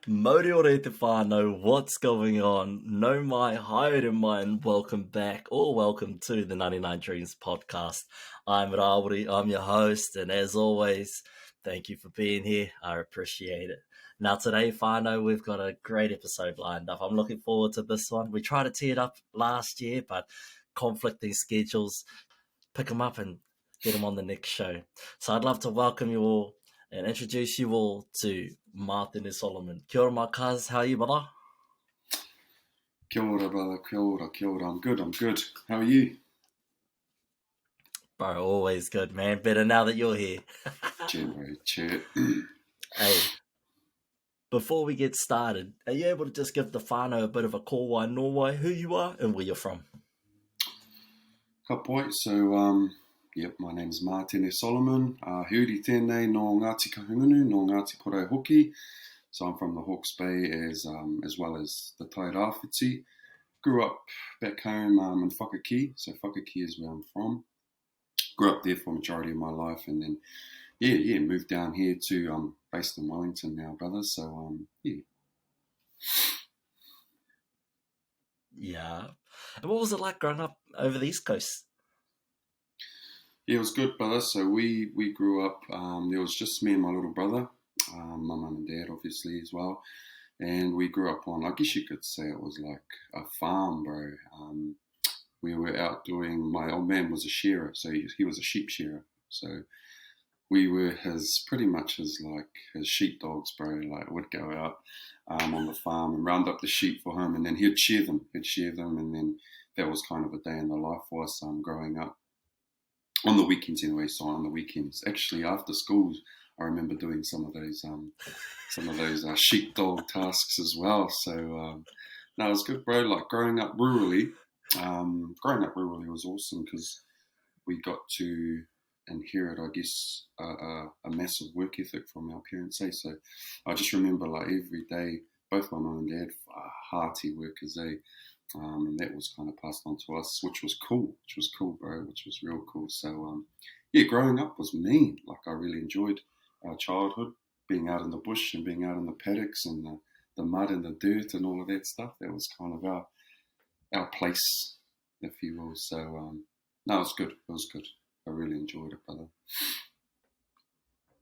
Moriore te whānau, what's going on? No mai, haere mai, and welcome back, or welcome to the 99Dreams podcast. I'm Rauri, I'm your host, and as always, thank you for being here. I appreciate it. Now today, whānau, we've got a great episode lined up. I'm looking forward to this one. We tried to tee it up last year, but conflicting schedules, pick them up and get them on the next show. So I'd love to welcome you all and introduce you all to Matene Solomon. Kia ora, my cuz. How are you, brother? Kia ora, brother. Kia ora, kia ora. I'm good. How are you? Bro, always good, man. Better now that you're here. Cheer, bro. Cheer. Hey, before we get started, are you able to just give the whānau a bit of a kōwai nōwai, who you are and where you're from? Ka pai. So, my name's Matene Solomon. Huri tēnei no Ngāti Kahungunu, no Ngāti Porou Hoki. So I'm from the Hawke's Bay as well as the Tai Rāwhiti. Grew up back home in Whakakī. So Whakakī is where I'm from. Grew up there for the majority of my life, and then moved down here to based in Wellington now, brother. So Yeah. And what was it like growing up over the East Coast? Yeah, it was good, brother. So we grew up, there was just me and my little brother, my mum and dad obviously as well. And we grew up on, I guess you could say it was like a farm, bro. We were out doing, my old man was a shearer, so he was a sheep shearer. So we were pretty much his sheepdogs, bro. Like, would go out on the farm and round up the sheep for him, and then he'd shear them, and then that was kind of a day in the life for us growing up. On the weekends anyway, so on the weekends. Actually, after school, I remember doing some of those sheepdog tasks as well. So, no, it was good, bro. Like, growing up rurally was awesome because we got to inherit, I guess, a massive work ethic from our parents. So I just remember, like, every day, both my mum and dad, hearty workers, and that was kind of passed on to us, which was cool, bro, which was real cool. So, growing up was mean. Like, I really enjoyed our childhood, being out in the bush and being out in the paddocks and the mud and the dirt and all of that stuff. That was kind of our place, if you will. So, no, it was good. I really enjoyed it, brother.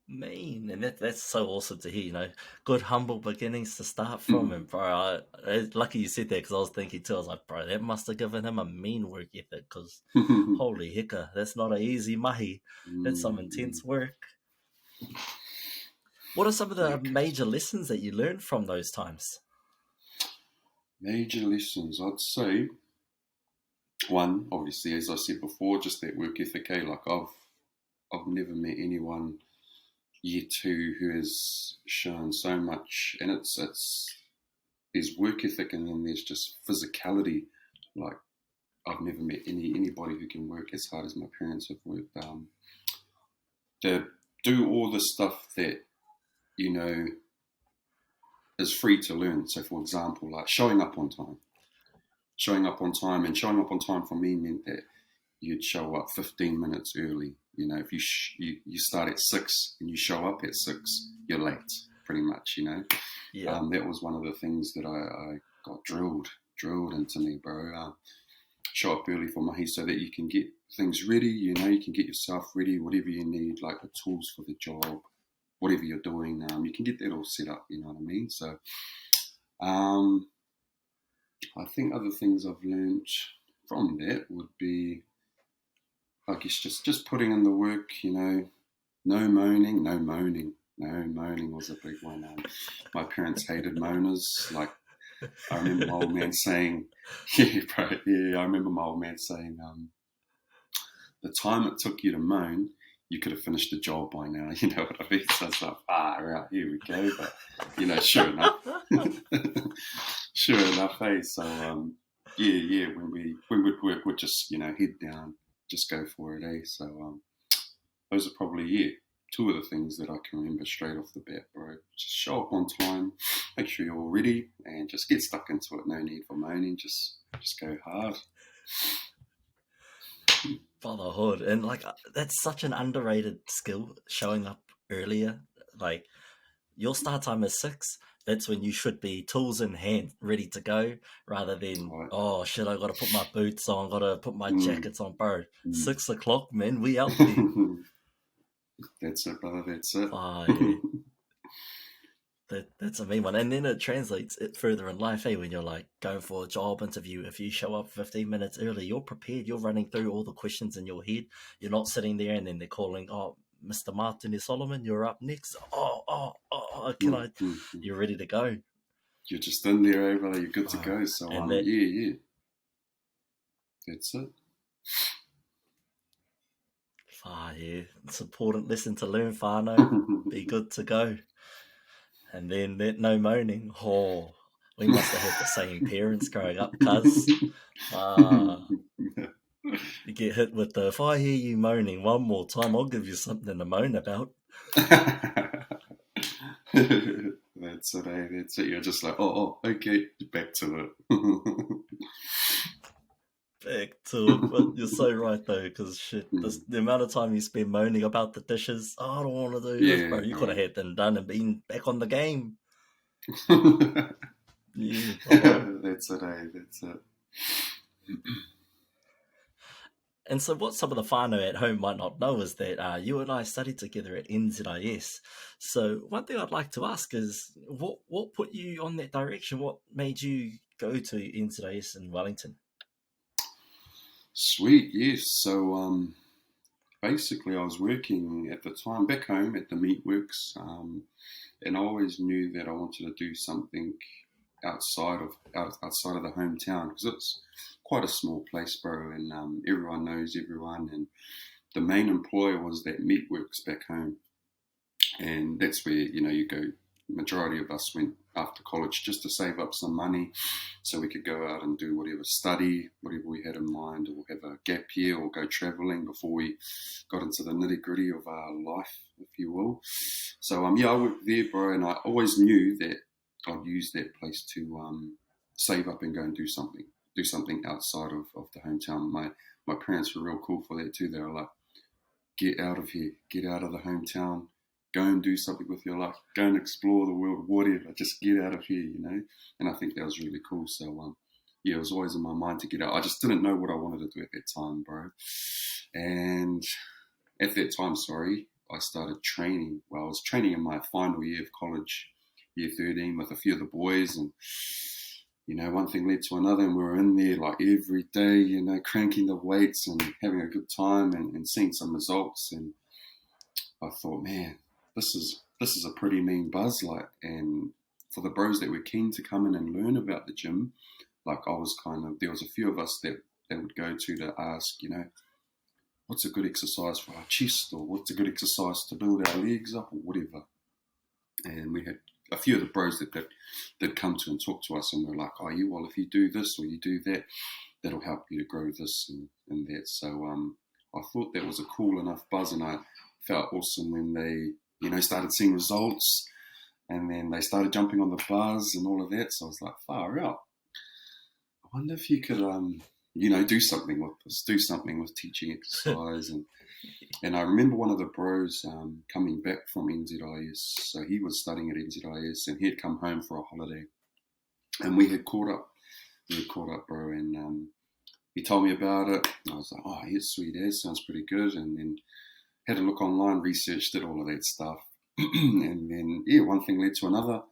Mean, and that's so awesome to hear, you know, good humble beginnings to start from. And bro, lucky you said that, because I was thinking too, I was like, bro, that must have given him a mean work ethic, because holy hicka, that's not an easy mahi. That's some intense work. What are some of the major lessons that you learned from those times? Major lessons, I'd say, one, obviously, as I said before, just that work ethic. Like, I've never met anyone year two who has shown so much, and there's work ethic and then there's just physicality. Like, I've never met anybody who can work as hard as my parents have worked. They do all the stuff that, you know, is free to learn. So, for example, like showing up on time, and showing up on time for me meant that you'd show up 15 minutes early. You know, if you start at 6 and you show up at 6, you're late, pretty much, you know. Yeah. That was one of the things that I got drilled into me, bro. Show up early for mahi so that you can get things ready, you know, you can get yourself ready, whatever you need, like the tools for the job, whatever you're doing, you can get that all set up, you know what I mean? So, I think other things I've learned from that would be, I guess, just putting in the work, you know, no moaning. No moaning was a big one. My parents hated moaners. Like, I remember my old man saying, I remember my old man saying, the time it took you to moan, you could have finished the job by now, you know what I mean? So it's like, right, here we go. But, you know, sure enough, hey? So, when we'd work, we'd just, you know, head down, just go for it, eh? So, those are probably, two of the things that I can remember straight off the bat, bro. Just show up on time, make sure you're all ready, and just get stuck into it. No need for moaning, just go hard. Fatherhood, and like, that's such an underrated skill, showing up earlier. Like, your start time is 6. That's when you should be tools in hand, ready to go, rather than, Right. oh shit, I gotta put my boots on, gotta put my jackets on, bro. Mm. 6 o'clock, man, we out there. That's it, brother, that's it. Yeah. That's a mean one. And then it translates it further in life, when you're like going for a job interview. If you show up 15 minutes early, you're prepared, you're running through all the questions in your head. You're not sitting there and then they're calling, oh, Mr. Matene Solomon, you're up next. Can I? You're ready to go. You're just in there, brother. You're good to go. So, yeah. That's it. Yeah. It's an important lesson to learn, whānau. Be good to go. And then that no moaning. Oh, we must have had the same parents growing up, cuz. You get hit with the, if I hear you moaning one more time, I'll give you something to moan about. That's it, eh? That's it. You're just like, oh, okay, back to it. Back to it. But you're so right, though, because shit, the amount of time you spend moaning about the dishes, I don't want to do this, bro. You could have had them done and been back on the game. Yeah, that's it, eh? That's it. And so what some of the whānau at home might not know is that you and I studied together at NZIS. So one thing I'd like to ask is, what put you on that direction? What made you go to NZIS in Wellington? Sweet, yes. So basically I was working at the time back home at the meatworks, and I always knew that I wanted to do something outside of the hometown, because it's quite a small place, bro, and everyone knows everyone, and the main employer was that meatworks back home, and that's where you go. Majority of us went after college just to save up some money so we could go out and do whatever we had in mind, or have a gap year or go travelling before we got into the nitty-gritty of our life, if you will. So I worked there, bro, and I always knew that I'd use that place to save up and go and do something outside of the hometown. My parents were real cool for that too. They were like, get out of here, get out of the hometown, go and do something with your life, go and explore the world, whatever, just get out of here, And I think that was really cool. So it was always in my mind to get out. I just didn't know what I wanted to do at that time, bro. And at that time, I started training. Well, I was training in my final year of college, year 13, with a few of the boys, and one thing led to another, and we were in there like every day, cranking the weights and having a good time and seeing some results. And I thought, man, this is a pretty mean buzz, like. And for the bros that were keen to come in and learn about the gym, like, I was there was a few of us that would go to ask, what's a good exercise for our chest, or what's a good exercise to build our legs up, or whatever. And we had a few of the bros that come to and talk to us, and we're like, oh, if you do this or you do that, that'll help you to grow this and that. So I thought that was a cool enough buzz, and I felt awesome when they, started seeing results, and then they started jumping on the bars and all of that. So I was like, far out. I wonder if you could, do something with this, do something with teaching exercise. And I remember one of the bros coming back from NZIS. So he was studying at NZIS, and he had come home for a holiday, and we had caught up. Bro, and he told me about it. I was like, oh, yeah, sweet as, sounds pretty good. And then had a look online, researched, did all of that stuff. And then, one thing led to another.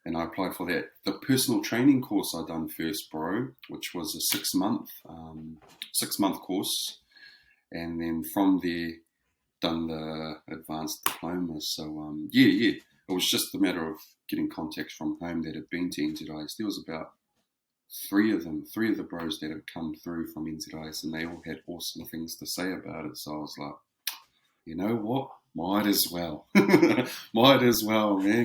And I applied for that. The personal training course I done first, bro, which was a 6-month course. And then from there, done the advanced diploma. So, it was just a matter of getting contacts from home that had been to NZIS. There was about three of the bros that had come through from NZIS, and they all had awesome things to say about it. So I was like, you know what? Might as well, man,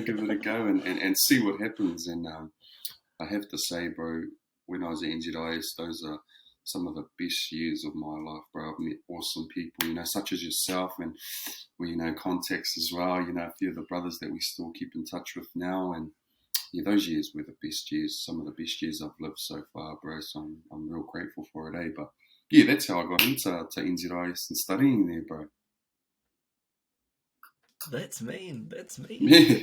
give it a go and see what happens. And I have to say, bro, when I was at NZIS, those are some of the best years of my life, bro. I've met awesome people, such as yourself, and we, contacts as well, a few of the brothers that we still keep in touch with now. And those years were the best years, some of the best years I've lived so far, bro. So I'm real grateful for it, But that's how I got into NZIS and studying there, bro. That's mean. That's mean. Yeah,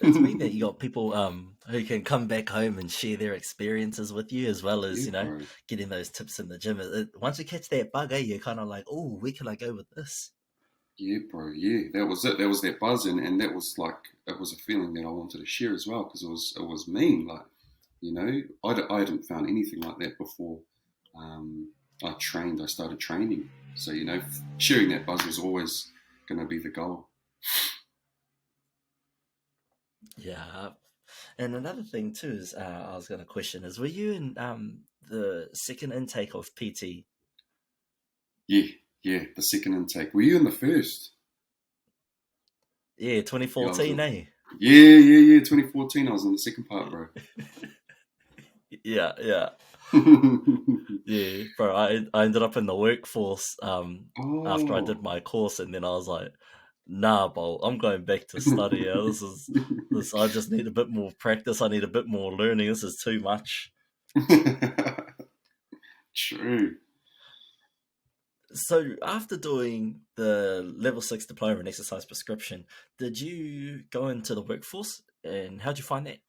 It's mean that you got people who can come back home and share their experiences with you, as well as yeah, bro. getting those tips in the gym. Once you catch that bug, you're kind of like, oh, where can I go with this? Yeah, bro. Yeah, that was it. That was that buzz, and that was like it was a feeling that I wanted to share as well because it was mean. Like, I hadn't found anything like that before. I started training. So sharing that buzz was always going to be the goal. Yeah, and another thing too is I was going to question is, were you in the second intake of PT? Yeah, the second intake. Were you in the first? Yeah, Yeah, 2014, eh? yeah. 2014. I was in the second part, bro. Yeah. Yeah, bro. I ended up in the workforce after I did Oh. my course, and then I was like, nah, bro, I'm going back to study. Yeah, this. I just need a bit more practice. I need a bit more learning. This is too much. True. So after doing the level 6 diploma in exercise prescription, did you go into the workforce, and how'd you find that?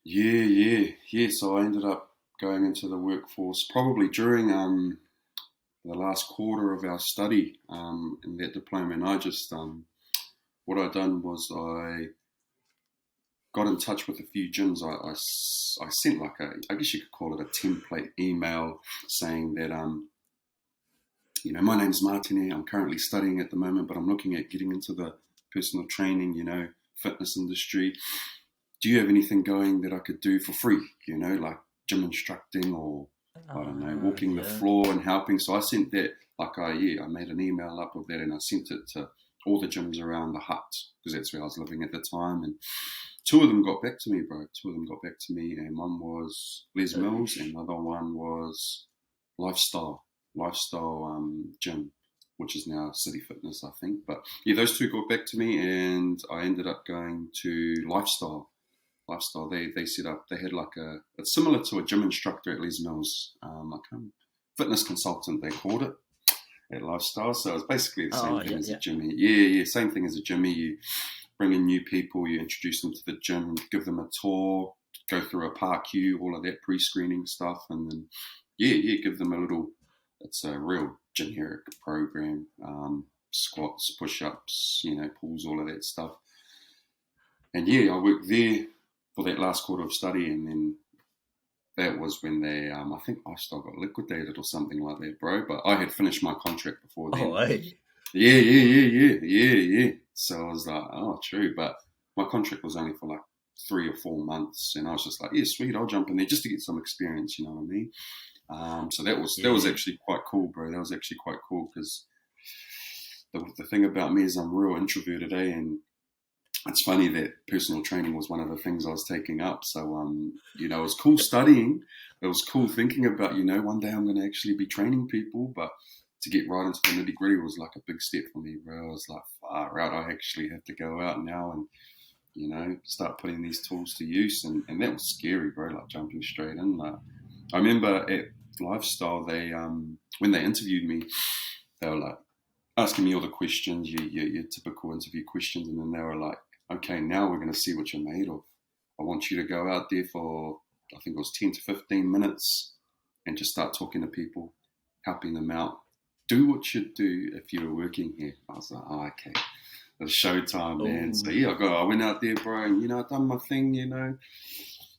Yeah. So I ended up going into the workforce probably during the last quarter of our study in that diploma, and I just what I done was I got in touch with a few gyms. I sent like I guess you could call it a template email saying that my name's Matene. I'm currently studying at the moment, but I'm looking at getting into the personal training, fitness industry. Do you have anything going that I could do for free? Like gym instructing or I don't know, walking the Yeah. floor and helping. So I sent that, I made an email up of that and I sent it to all the gyms around the hut because that's where I was living at the time. And two of them got back to me, bro. Two of them got back to me, and one was Les Mills, and another one was Lifestyle Gym, which is now City Fitness, I think. But yeah, those two got back to me, and I ended up going to Lifestyle. They set up. They had like it's similar to a gym instructor at Les Mills, fitness consultant they called it at Lifestyle. So it's basically the same thing as a gymmy. Yeah, same thing as a gymmy. You bring in new people, you introduce them to the gym, give them a tour, go through a park queue, all of that pre-screening stuff, and then give them a little. It's a real generic program. Squats, push-ups, pulls, all of that stuff. And I worked there for that last quarter of study, and then that was when they, I think Lifestyle got liquidated or something like that, bro. But I had finished my contract before then. Oh, hey. Yeah. So I was like, oh, true. But my contract was only for like 3 or 4 months, and I was just like, yeah, sweet, I'll jump in there just to get some experience. You know what I mean? So that was actually quite cool, bro. That was actually quite cool because the thing about me is I'm real introverted, and it's funny that personal training was one of the things I was taking up. So, it was cool studying. It was cool thinking about, one day I'm going to actually be training people. But to get right into the nitty gritty was like a big step for me, bro. I was like, far out. I actually have to go out now and, start putting these tools to use. And that was scary, bro, like jumping straight in. I remember at Lifestyle, they when they interviewed me, they were like asking me all the questions, your typical interview questions. And then they were like, okay, now we're going to see what you're made of. I want you to go out there for, I think it was 10 to 15 minutes and just start talking to people, helping them out. Do what you'd do if you were working here. I was like, oh, okay. It's showtime, man. So I went out there, bro, and, I done my thing,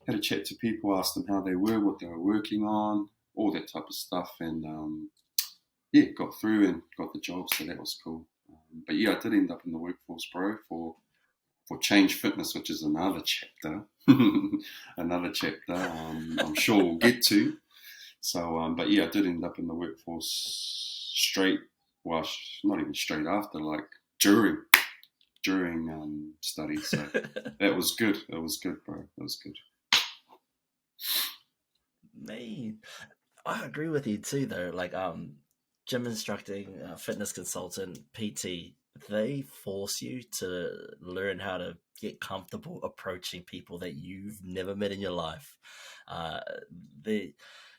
had a chat to people, asked them how they were, what they were working on, all that type of stuff. And, got through and got the job. So that was cool. But I did end up in the workforce, bro, for Change Fitness, which is another chapter. I'm sure we'll get to. So, but I did end up in the workforce not even straight after, like during study. So that was good. It was good, bro. That was good. Man, I agree with you too, though. Like, gym instructing, fitness consultant, PT, they force you to learn how to get comfortable approaching people that you've never met in your life. Uh, they,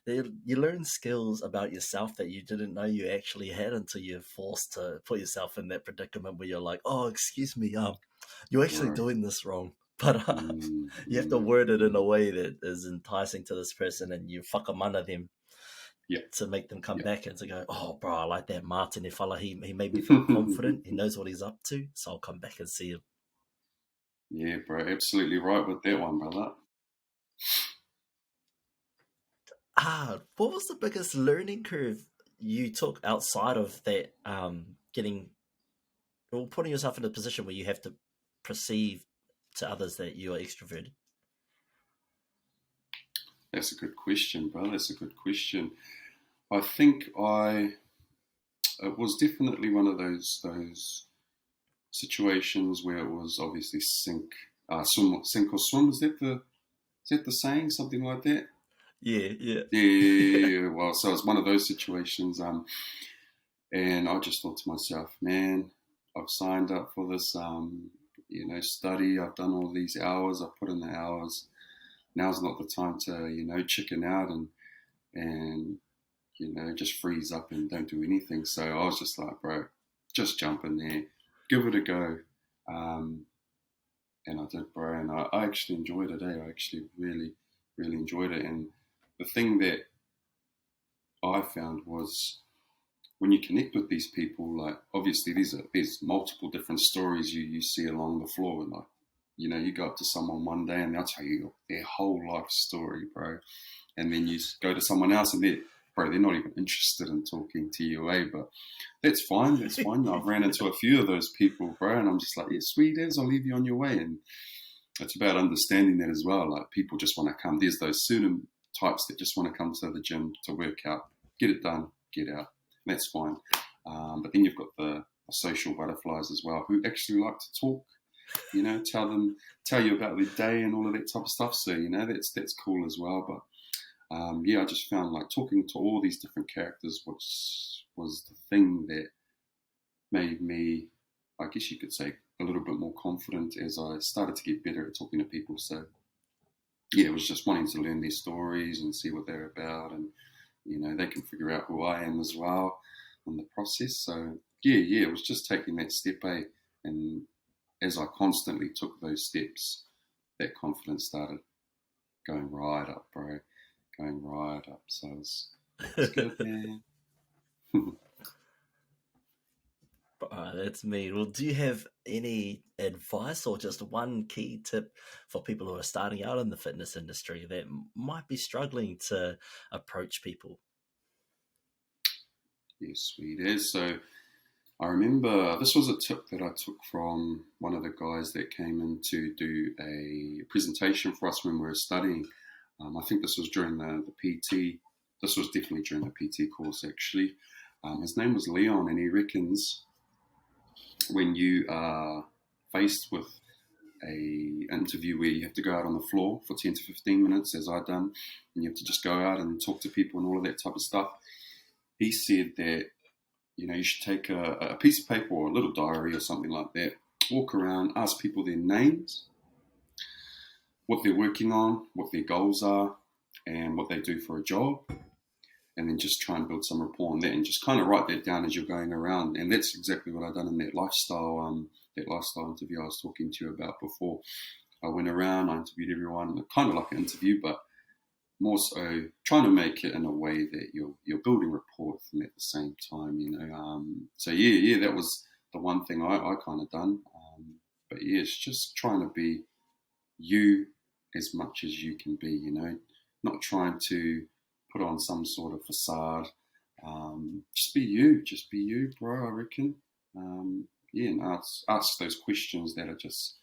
you learn skills about yourself that you didn't know you actually had until you're forced to put yourself in that predicament where you're like, "Oh, excuse me, you're actually Right. doing this wrong." But you have to word it in a way that is enticing to this person, and you fuck them under them Yeah. to make them come Yeah. back and to go, "Oh, bro, I like that Matene fella. He made me feel confident. He knows what he's up to, so I'll come back and see him." Yeah, bro. Absolutely right with that one, brother. What was the biggest learning curve you took outside of that? Getting or putting yourself in a position where you have to perceive to others that you are extroverted. That's a good question, bro. That's a good question. I think it was definitely one of those situations where it was obviously sink or swim. Is that the saying? Something like that? Yeah, yeah. Yeah. Well, so it's one of those situations. And I just thought to myself, man, I've signed up for this, study. I've done all these hours. I've put in the hours. Now's not the time to, chicken out and just freeze up and don't do anything. So I was just like, bro, just jump in there, give it a go. And I did, bro. And I actually enjoyed it. I actually really, really enjoyed it. And the thing that I found was when you connect with these people, like obviously there's multiple different stories you see along the floor. And like, you go up to someone one day and they'll tell you their whole life story, bro. And then you go to someone else and they're not even interested in talking to you, but that's fine. I've ran into a few of those people, bro, and I'm just like, yeah, sweet as, I'll leave you on your way. And it's about understanding that as well. Like people just want to come. There's those certain types that just want to come to the gym to work out, get it done, get out. That's fine. But then you've got the social butterflies as well who actually like to talk, tell you about their day and all of that type of stuff. So, that's cool as well. But I just found like talking to all these different characters was the thing that made me, I guess you could say, a little bit more confident as I started to get better at talking to people. So yeah, it was just wanting to learn their stories and see what they're about, and they can figure out who I am as well in the process. So yeah, it was just taking that step, and as I constantly took those steps, that confidence started going right up, bro. Going right up. So it's good, man. That's me. Well, do you have any advice or just one key tip for people who are starting out in the fitness industry that might be struggling to approach people? Yes, sweet as. So I remember this was a tip that I took from one of the guys that came in to do a presentation for us when we were studying. I think this was during the PT. This was definitely during the PT course, actually. His name was Leon, and he reckons when you are faced with a interview where you have to go out on the floor for 10 to 15 minutes, as I've done, and you have to just go out and talk to people and all of that type of stuff, he said that you should take a piece of paper or a little diary or something like that, walk around, ask people their names, what they're working on, what their goals are, and what they do for a job, and then just try and build some rapport on that, and just kind of write that down as you're going around. And that's exactly what I've done in that lifestyle interview I was talking to you about before. I went around, I interviewed everyone, kind of like an interview, but more so trying to make it in a way that you're building rapport with them at the same time, So yeah, that was the one thing I kind of done. But yeah, it's just trying to be you as much as you can be, not trying to put on some sort of facade. Just be you, bro, I reckon. And ask those questions that are just,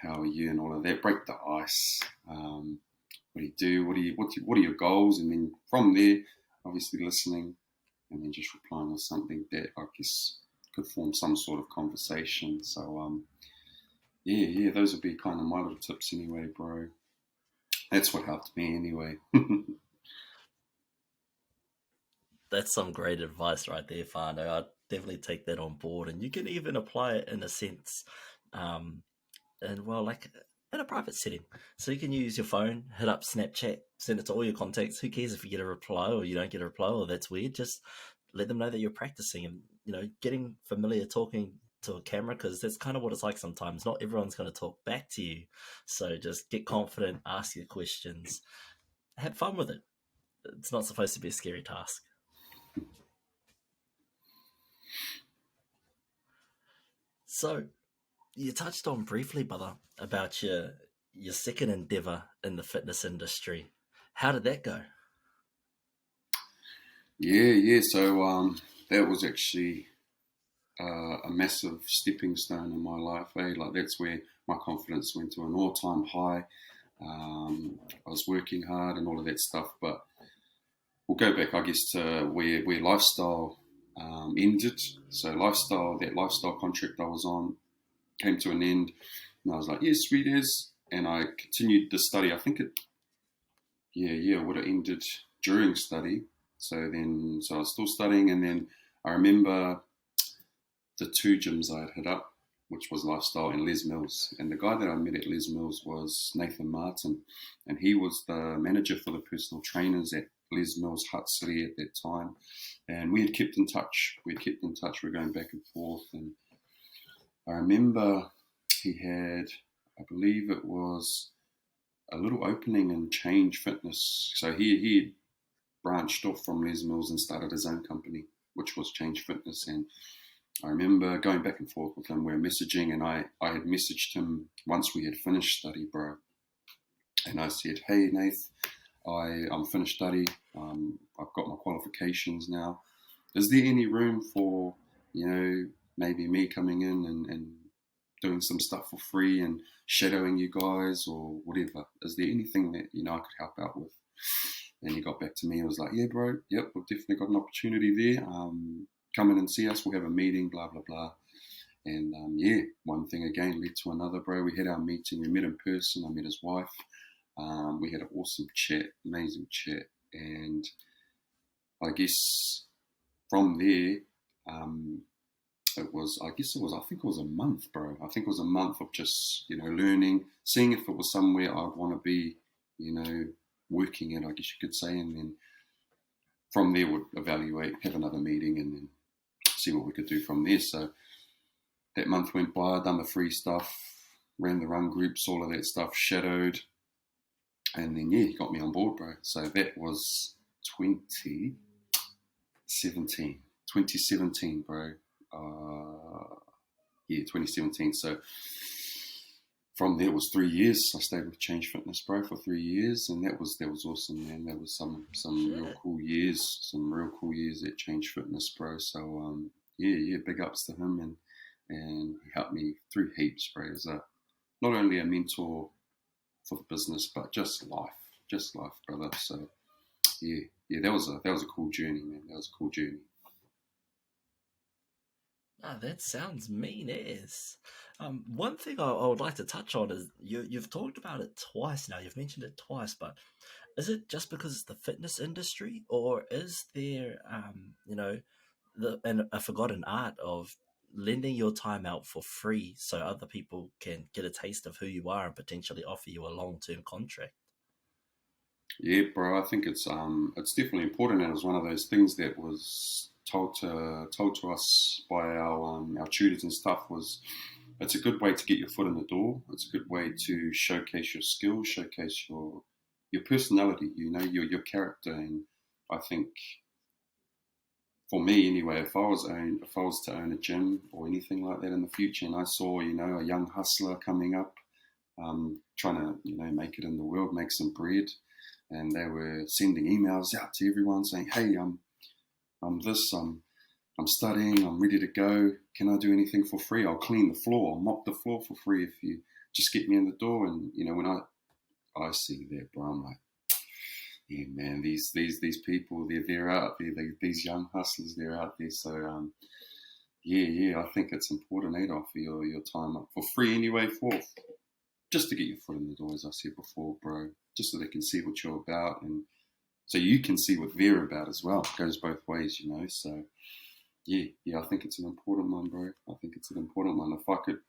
how are you and all of that. Break the ice. What do you do? What are your goals? And then from there, obviously listening, and then just replying with something that I guess could form some sort of conversation. So yeah, those would be kind of my little tips anyway, bro. That's what helped me anyway. That's some great advice right there, whānau. definitely take that on board, and you can even apply it in a sense, and well, like in a private setting. So you can use your phone, hit up Snapchat, send it to all your contacts. Who cares if you get a reply or you don't get a reply, or that's weird? Just let them know that you're practicing, and getting familiar talking to a camera, because that's kind of what it's like sometimes. Not everyone's going to talk back to you, so just get confident, ask your questions, have fun with it. It's not supposed to be a scary task. So you touched on briefly, brother, about your second endeavor in the fitness industry. How did that go? Yeah. So that was actually a massive stepping stone in my life. Like that's where my confidence went to an all-time high. I was working hard and all of that stuff, but we'll go back, I guess, to where lifestyle ended. So that lifestyle contract I was on came to an end, and I was like, yes, sweet as, and I continued the study. I think it would have ended during study. So I was still studying, and then I remember the two gyms I had hit up, which was Lifestyle and Les Mills. And the guy that I met at Les Mills was Nathan Martin, and he was the manager for the personal trainers at Les Mills Hutt City at that time. And we had kept in touch. We were going back and forth. And I remember he had, I believe it was a little opening in Change Fitness. So he had branched off from Les Mills and started his own company, which was Change Fitness. And I remember going back and forth with him. We were messaging, and I had messaged him once we had finished study, bro. And I said, hey, Nath, I'm finished study. I've got my qualifications now. Is there any room for, maybe me coming in and doing some stuff for free and shadowing you guys or whatever? Is there anything that, I could help out with? And he got back to me and was like, yeah, bro, yep, we've definitely got an opportunity there. Come in and see us. We'll have a meeting, blah, blah, blah. And one thing again led to another, bro. We had our meeting. We met in person. I met his wife. We had an awesome chat, amazing chat. And I guess from there, I think it was a month, bro. I think it was a month of just, learning, seeing if it was somewhere I'd want to be, working at, I guess you could say. And then from there would evaluate, have another meeting, and then see what we could do from there. So that month went by, done the free stuff, ran the run groups, all of that stuff, shadowed. And then, he got me on board, bro. So that was 2017, bro. 2017. So from there it was 3 years. I stayed with Change Fitness, bro, for 3 years, and that was awesome, man. That was some real cool years at Change Fitness, bro. So big ups to him, and he helped me through heaps, bro. He was not only a mentor for the business, but just life, brother. So that was a cool journey, man. That was a cool journey. Oh, that sounds mean as. One thing I would like to touch on is you've talked about it twice now. You've mentioned it twice, but is it just because it's the fitness industry, or is there, a forgotten art of lending your time out for free so other people can get a taste of who you are and potentially offer you a long-term contract? Yeah, bro. I think it's definitely important, and it was one of those things that was told to us by our tutors and stuff. Was it's a good way to get your foot in the door. It's a good way to showcase your skills, showcase your personality. Your character. And I think, for me anyway, if I was to own a gym or anything like that in the future, and I saw a young hustler coming up, trying to make it in the world, make some bread, and they were sending emails out to everyone saying, hey, I'm studying, I'm ready to go. Can I do anything for free? I'll clean the floor, I'll mop the floor for free if you just get me in the door. And when I see that, bro, I'm like, yeah, man, these people, they're out there. These young hustlers, they're out there. So I think it's important to offer your time up for free anyway, just to get your foot in the door, as I said before, bro. Just so they can see what you're about, and so you can see what they're about as well. It goes both ways, So yeah, I think it's an important one, bro. I think it's an important one. If I could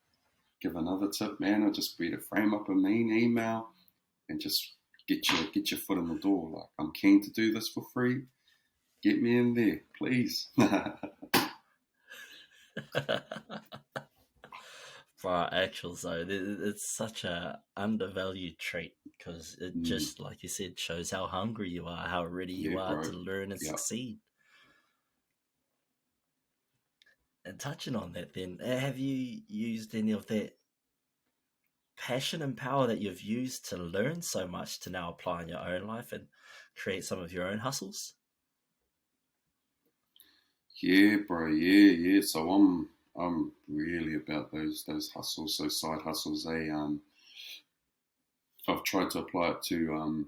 give another tip, man, I'd just be to frame up a mean email and just get your foot in the door. Like, I'm keen to do this for free. Get me in there, please. For actual, so it's such a undervalued trait because it just, like you said, shows how hungry you are, how ready you are bro. to learn and succeed. And touching on that, then, have you used any of that passion and power that you've used to learn so much to now apply in your own life and create some of your own hustles? Yeah, bro. Yeah. So I'm really about those hustles, those side hustles. I've tried to apply it to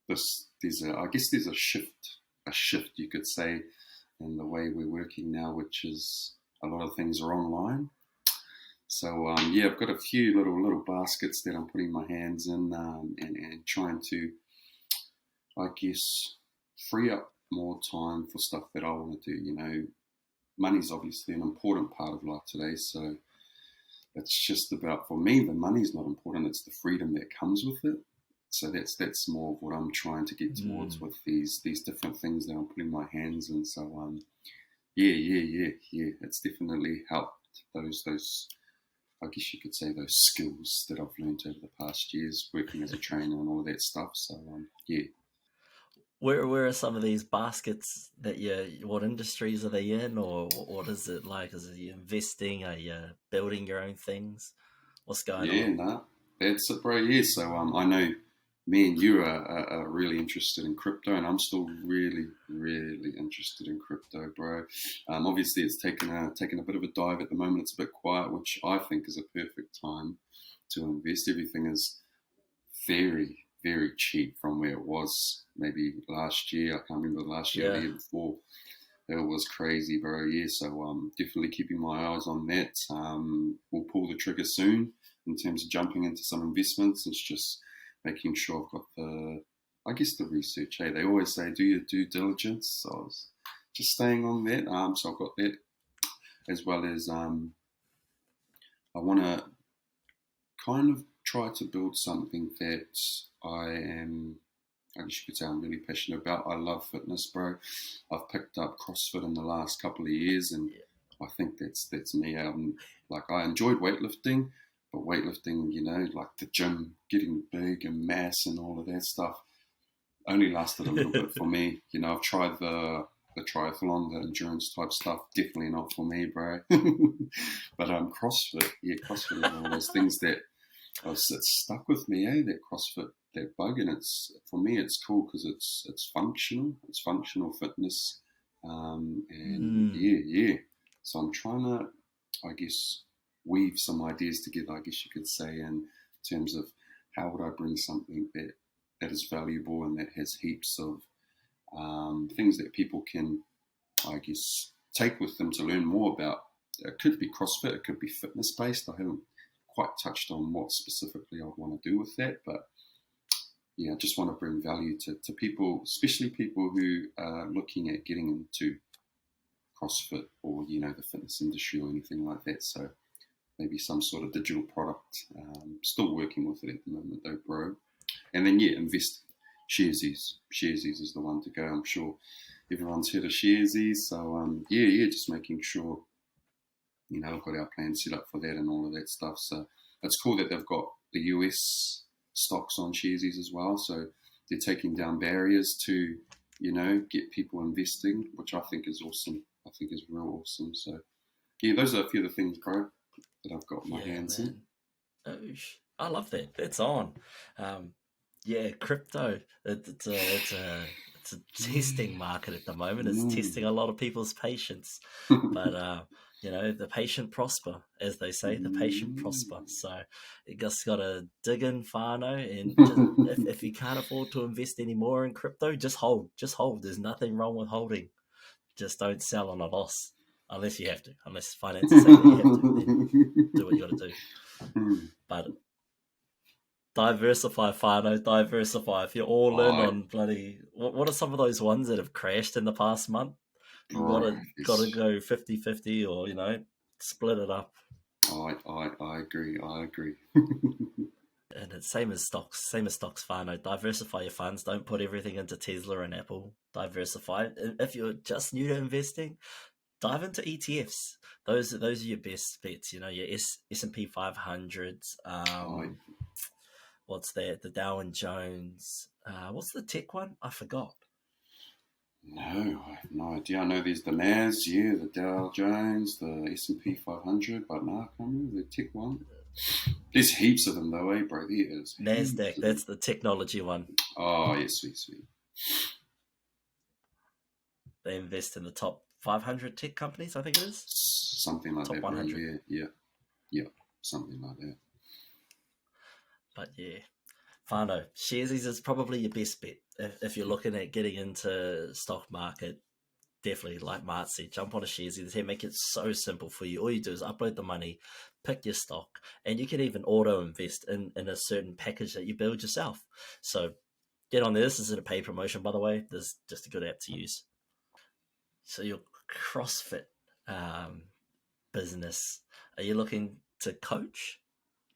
this. I guess there's a shift you could say, in the way we're working now, which is a lot of things are online. So yeah, I've got a few little baskets that I'm putting my hands in, and trying to, I guess, free up more time for stuff that I want to do. You know, money's obviously an important part of life today, so it's just about, for me, the money's not important, it's the freedom that comes with it. So that's more of what I'm trying to get towards with these different things that I'm putting my hands in. So yeah, it's definitely helped those I guess you could say those skills that I've learned over the past years working as a trainer and all of that stuff. So yeah. Where are some of these baskets that what industries are they in, or what is it like? Is it you investing? Are you building your own things? What's going on? Yeah, nah, that's it, bro. Yeah, so I know me and you are really interested in crypto, and I'm still really interested in crypto, bro. Obviously, it's taken a bit of a dive at the moment. It's a bit quiet, which I think is a perfect time to invest. Everything is very cheap from where it was maybe last year. I can't remember last year or the year before. It was crazy, bro. Yeah, so definitely keeping my eyes on that. We'll pull the trigger soon in terms of jumping into some investments. It's just making sure I've got the research. Hey, they always say do your due diligence. So I was just staying on that. So I've got that, as well as I want to kind of try to build something that I guess you could say I'm really passionate about. I love fitness, bro. I've picked up CrossFit in the last couple of years, and I think that's me. Like, I enjoyed weightlifting, but weightlifting, you know, like the gym, getting big and mass and all of that stuff, only lasted a little bit for me. You know, I've tried the triathlon, the endurance type stuff, definitely not for me, bro. But CrossFit is one of those things that it's stuck with me, that CrossFit, that bug, and it's, for me, it's cool because it's functional fitness, and yeah. So I'm trying to, I guess, weave some ideas together, I guess you could say, in terms of how would I bring something that is valuable and that has heaps of things that people can, I guess, take with them to learn more about. It could be CrossFit, it could be fitness based. I haven't quite touched on what specifically I'd want to do with that, but yeah, I just want to bring value to people, especially people who are looking at getting into CrossFit or, you know, the fitness industry or anything like that. So maybe some sort of digital product. Still working with it at the moment though, bro. And then invest. Sharesies is the one to go. I'm sure everyone's heard of Sharesies. So just making sure, you know, we've got our plan set up for that and all of that stuff. So it's cool that they've got the US stocks on Sharesies as well. So they're taking down barriers to, you know, get people investing, which I think is awesome. I think is real awesome. So yeah, those are a few of the things, bro, that I've got my hands in. I love that. That's on. Crypto. It's a testing market at the moment. It's testing a lot of people's patience, but you know, the patient prosper, as they say. The patient prosper. So you just got to dig in, whānau, and if you can't afford to invest any more in crypto, just hold. Just hold. There's nothing wrong with holding. Just don't sell on a loss, unless you have to. Unless finances say that you have to, then do what you got to do. But diversify, whānau, diversify. If you're all in on bloody... What are some of those ones that have crashed in the past month? You bro. gotta go 50-50, or split it up. I agree. And it's same as stocks, whānau. Diversify your funds. Don't put everything into Tesla and Apple. Diversify. If you're just new to investing, dive into ETFs. Those are your best bets. Your S&P 500s. What's that? The Dow and Jones. What's the tech one? I forgot. No, I have no idea. I know there's the NZIS, the Dow Jones, the S&P 500, but no, I can't remember the tech one. There's heaps of them though, bro? There is. NASDAQ, that's the technology one. Oh, yeah, sweet. They invest in the top 500 tech companies, I think it is. Something like top that, 100. Yeah, something like that. But yeah, whānau, Sharesies is probably your best bet. If you're looking at getting into stock market, definitely, like Mart said, jump on a Sharesies here, make it so simple for you. All you do is upload the money, pick your stock, and you can even auto invest in a certain package that you build yourself. So get on there. This isn't a paid promotion, by the way. This is just a good app to use. So your CrossFit business, are you looking to coach?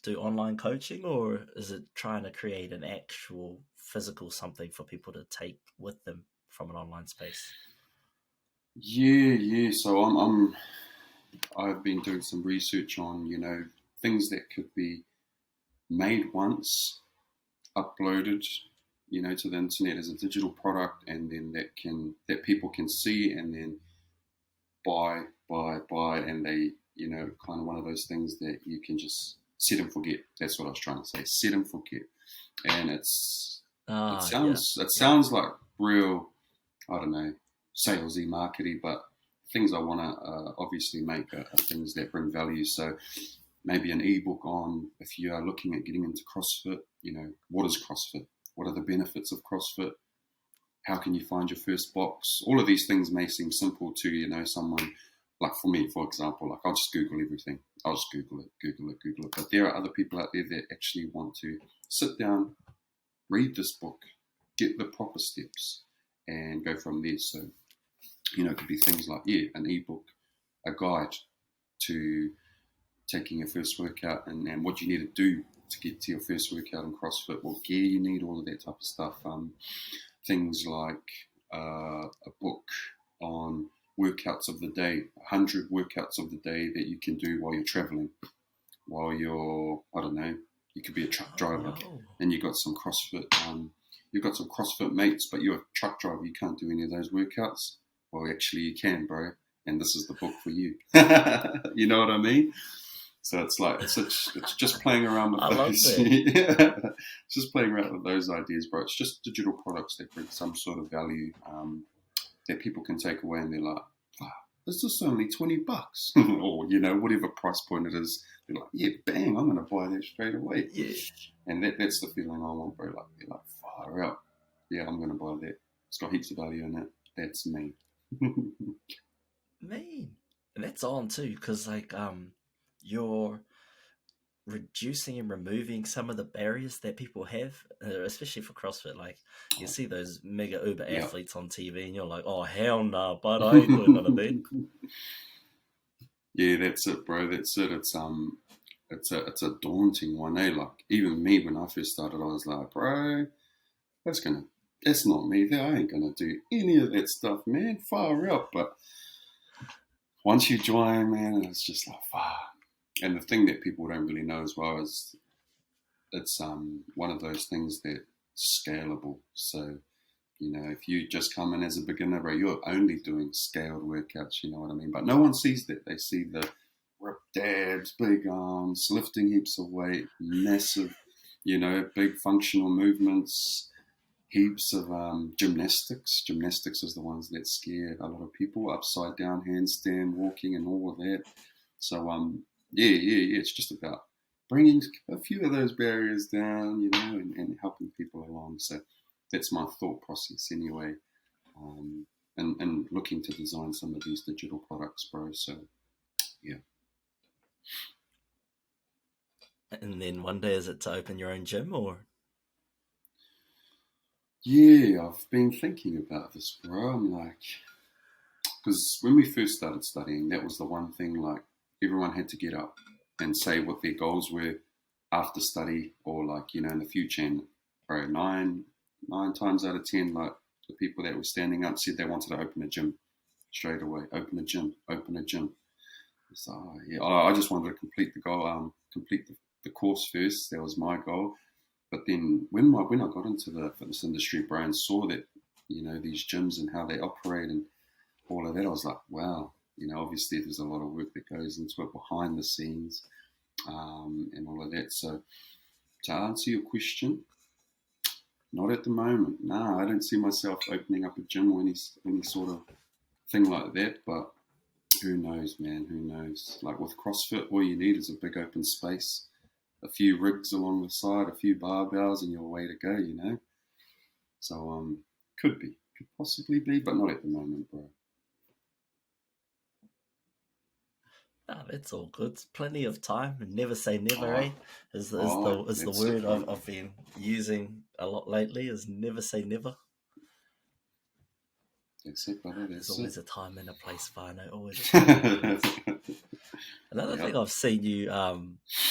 Do online coaching, or is it trying to create an actual physical something for people to take with them from an online space? Yeah. So I've been doing some research on things that could be made once, uploaded, to the internet as a digital product, and then that people can see and then buy, and they kind of one of those things that you can just set and forget. That's what I was trying to say. Set and forget. And it sounds like real, I don't know, salesy, markety, but things I want to obviously make are things that bring value. So maybe an ebook on, if you are looking at getting into CrossFit, what is CrossFit? What are the benefits of CrossFit? How can you find your first box? All of these things may seem simple to, someone. Like for me, for example, like I'll just Google everything. I'll just Google it. But there are other people out there that actually want to sit down, read this book, get the proper steps, and go from there. So, it could be things like, an ebook, a guide to taking your first workout and what you need to do to get to your first workout in CrossFit, what gear you need, all of that type of stuff. Things like a book on workouts of the day, 100 workouts of the day that you can do while you're traveling, while you're, I don't know, you could be a truck driver and you've got some CrossFit mates, but you're a truck driver, you can't do any of those workouts. Well, actually you can, bro, and this is the book for you. You know what I mean? So it's like, it's just playing around with those. Yeah. It's just playing around with those ideas, bro. It's just digital products that bring some sort of value that people can take away, and they're like, this is only $20 or whatever price point it is. They're like, yeah, bang, I'm gonna buy that straight away. Yeah. And that's the feeling I want, bro. Like, they're like, far out, yeah, I'm gonna buy that. It's got heaps of value in it. That's me. Man, and that's on too, because you're reducing and removing some of the barriers that people have, especially for CrossFit. Like, you see those mega uber athletes on TV and you're like, oh hell no, but I ain't doing none of that. Yeah, that's it, bro. That's it. It's a daunting one, eh? Like, even me, when I first started, I was like, bro, that's not me. I ain't gonna do any of that stuff, man. Far out. But once you join, man, it's just like, far. And the thing that people don't really know as well is it's one of those things that's scalable. So, if you just come in as a beginner, bro, you're only doing scaled workouts, you know what I mean? But no one sees that. They see the ripped abs, big arms, lifting heaps of weight, massive, big functional movements, heaps of gymnastics. Gymnastics is the ones that scare a lot of people. Upside down handstand, walking, and all of that. So, yeah. It's just about bringing a few of those barriers down, and helping people along. So that's my thought process anyway. And looking to design some of these digital products, bro. So, yeah. And then one day, is it to open your own gym, or? Yeah, I've been thinking about this, bro. I'm like, because when we first started studying, that was the one thing, like, everyone had to get up and say what their goals were after study, or like, in the future. And bro, nine times out of 10, like, the people that were standing up said they wanted to open a gym straight away. Open a gym. So yeah, I just wanted to complete the goal, complete the course first. That was my goal. But then when I got into the fitness industry, bro, and saw that, these gyms and how they operate and all of that, I was like, wow, obviously there's a lot of work that goes into it behind the scenes, and all of that. So to answer your question, not at the moment. No, I don't see myself opening up a gym or any sort of thing like that. But who knows, man? Who knows? Like with CrossFit, all you need is a big open space, a few rigs along the side, a few barbells, and you're way to go. So could possibly be, but not at the moment, bro. No, that's all good. Plenty of time. Never say never, eh? Is the word I've been using a lot lately. Is never say never. That's it, brother. There's always a time and a place, whānau. Always a time. Another thing I've seen you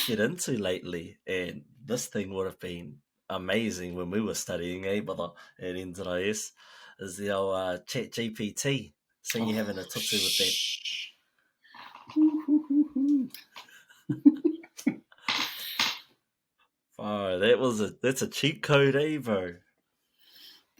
get into lately, and this thing would have been amazing when we were studying, brother, at NZIS, is the old Chat GPT. Seeing you having a tutu with that. Oh, that's a cheat code, bro.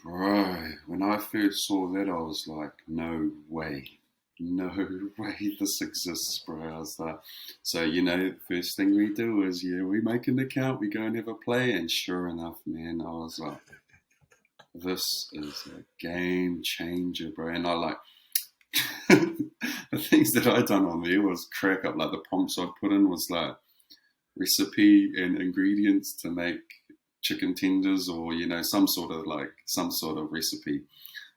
Bro, when I first saw that, I was like, no way this exists, bro. I was like, so, the first thing we do is, we make an account, we go and have a play, and sure enough, man, I was like, this is a game changer, bro. And I like, the things that I done on there was crack up. Like the prompts I put in was like recipe and ingredients to make chicken tenders, or some sort of recipe.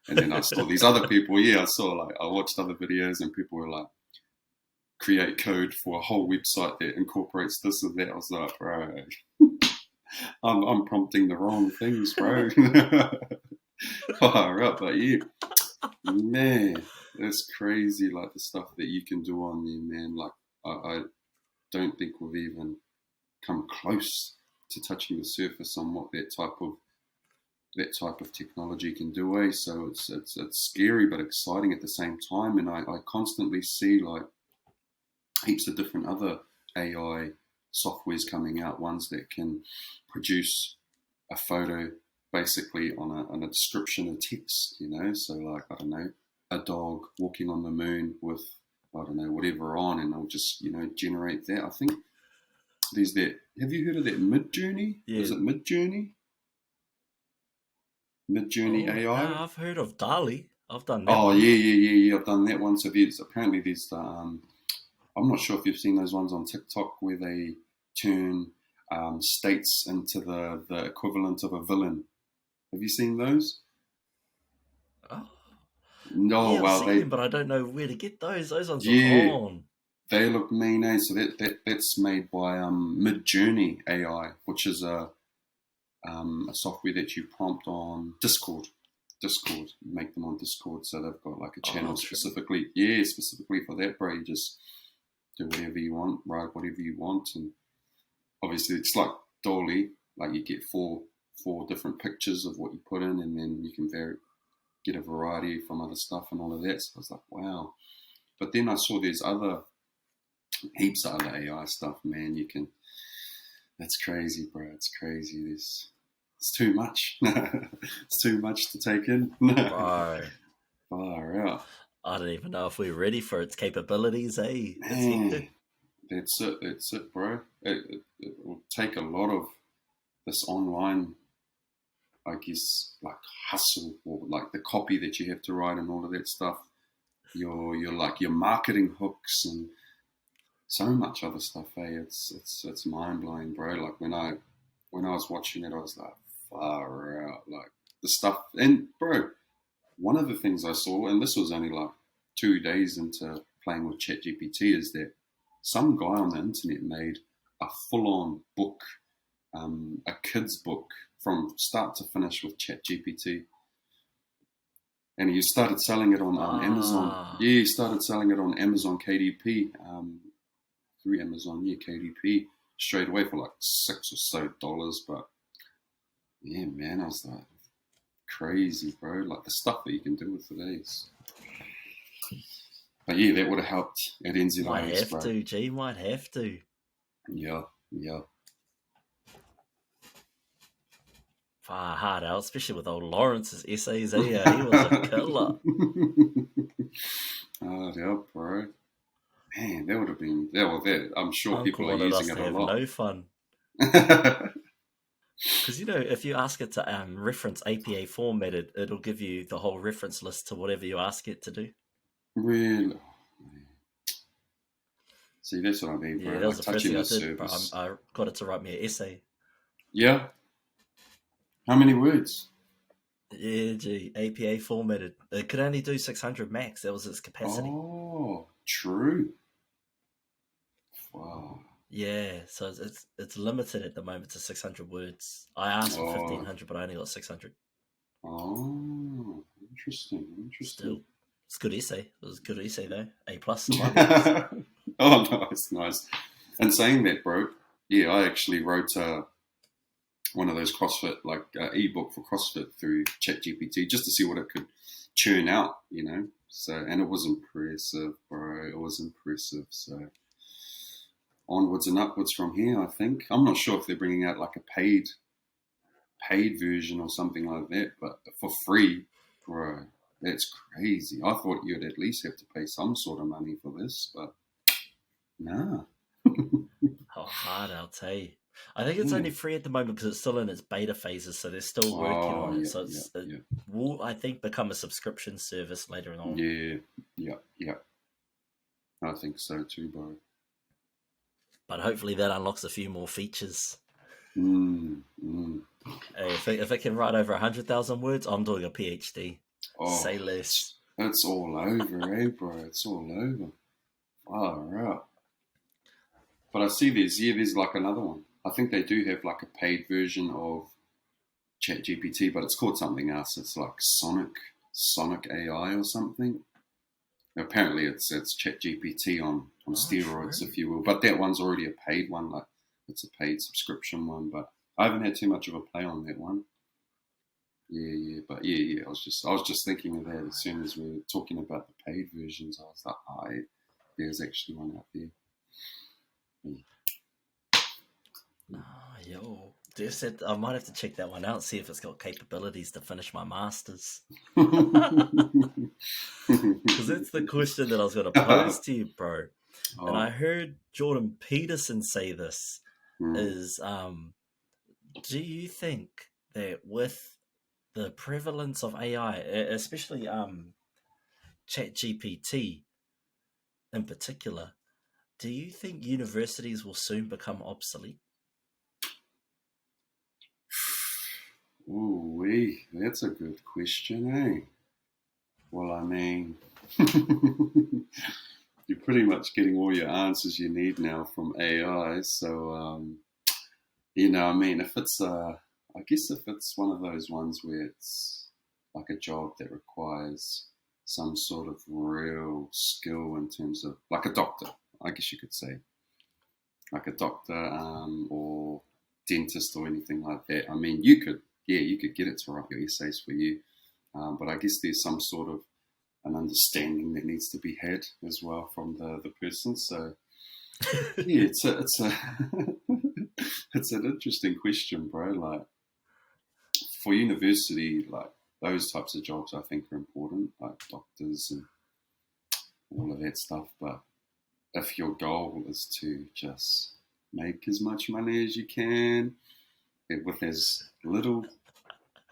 And then I saw these other people. I watched other videos, and people were like, create code for a whole website that incorporates this and that. I was like, bro, I'm prompting the wrong things, bro. Fire up, but yeah, man, that's crazy. Like the stuff that you can do on there, man. Like I don't think we've even come close to touching the surface on what that type of technology can do. So it's scary but exciting at the same time. And I constantly see like heaps of different other AI softwares coming out, ones that can produce a photo basically on a description of text, so like, I don't know, a dog walking on the moon with, I don't know, whatever on, and I'll just, generate that. I think there's that, have you heard of that Midjourney? Yeah. Is it Midjourney? Midjourney AI? No, I've heard of DALL-E. I've done that. Oh, yeah, I've done that one. So apparently there's the, I'm not sure if you've seen those ones on TikTok where they turn states into the equivalent of a villain. Have you seen those? Oh. No, yeah, well, I've seen them, but I don't know where to get those. Those ones are on. They look mean, eh? So that's made by Midjourney AI, which is a software that you prompt on Discord. You make them on Discord, so they've got like a channel specifically for that, bro. You just do whatever you want, write whatever you want, and obviously it's like DALL-E, like you get four different pictures of what you put in, and then you can get a variety from other stuff and all of that. So I was like, wow. But then I saw there's heaps of other AI stuff, man. That's crazy, bro. It's crazy. It's too much. It's too much to take in. Bro. Far out. I don't even know if we're ready for its capabilities, eh? Man, that's it, bro. It will take a lot of this online, I guess, like hustle, or like the copy that you have to write and all of that stuff. Your marketing hooks and so much other stuff. It's mind blowing, bro. Like when I was watching it, I was like, far out, like the stuff. And bro, one of the things I saw, and this was only like 2 days into playing with ChatGPT, is that some guy on the internet made a full-on book, a kid's book from start to finish with ChatGPT. and he started selling it on Amazon. Yeah, he started selling it on Amazon KDP, through Amazon, KDP, straight away for like $6 or so. But yeah, man, I was like, crazy, bro. Like the stuff that you can do with today's. But yeah, that would have helped at NZIS, might have bro. to, G, might have to. Yeah. Far hard out, especially with old Lawrence's essays. He was a killer. Oh, yeah, bro. Man, that would have been that. I'm sure Uncle people are wanted using us it to a have lot. no fun. Because, if you ask it to reference APA formatted, it'll give you the whole reference list to whatever you ask it to do. Really? See, that's what I mean, bro. Yeah, that was the first thing I did. Service. I got it to write me an essay. Yeah? How many words? Yeah, gee, APA formatted. It could only do 600 max. That was its capacity. Oh, true. Wow. Yeah, so it's limited at the moment to 600 words. I asked for 1,500, but I only got 600. Oh, interesting. Still, it's a good essay. It was a good essay though. A+. Oh, nice. And saying that, bro, yeah, I actually wrote one of those CrossFit, like ebook for CrossFit through ChatGPT just to see what it could churn out, So, and it was impressive, bro. It was impressive. So, onwards and upwards from here, I think. I'm not sure if they're bringing out like a paid version or something like that, but for free, bro, that's crazy. I thought you'd at least have to pay some sort of money for this, but nah. How hard, I'll tell you. I think it's only free at the moment because it's still in its beta phases, so they're still working on it. So it will, I think, become a subscription service later on. Yeah. I think so too, bro. But hopefully that unlocks a few more features. Hey, if it can write over 100,000 words, I'm doing a PhD. Say less. It's all over, bro? It's all over. Far out. But I see there's like another one. I think they do have like a paid version of ChatGPT, but it's called something else. It's like Sonic AI or something. Apparently it's ChatGPT on steroids, if you will. But that one's already a paid one. Like it's a paid subscription one. But I haven't had too much of a play on that one. Yeah. But yeah. I was just thinking of that as soon as we were talking about the paid versions. I was like, there's actually one out there. Yo, Jeff said I might have to check that one out, see if it's got capabilities to finish my masters. Because that's the question that I was going to pose to you, bro. And I heard Jordan Peterson say this: is do you think that with the prevalence of AI, especially ChatGPT in particular, do you think universities will soon become obsolete? Ooh, that's a good question, eh? Well, I mean, you're pretty much getting all your answers you need now from AI. So, I mean, if it's I guess if it's one of those ones where it's like a job that requires some sort of real skill in terms of, like a doctor, I guess you could say, like a doctor or dentist or anything like that. I mean, you could get it to write your essays for you, but I guess there's some sort of an understanding that needs to be had as well from the person. So yeah, it's it's an interesting question, bro. Like for university, like those types of jobs, I think are important, like doctors and all of that stuff. But if your goal is to just make as much money as you can with as little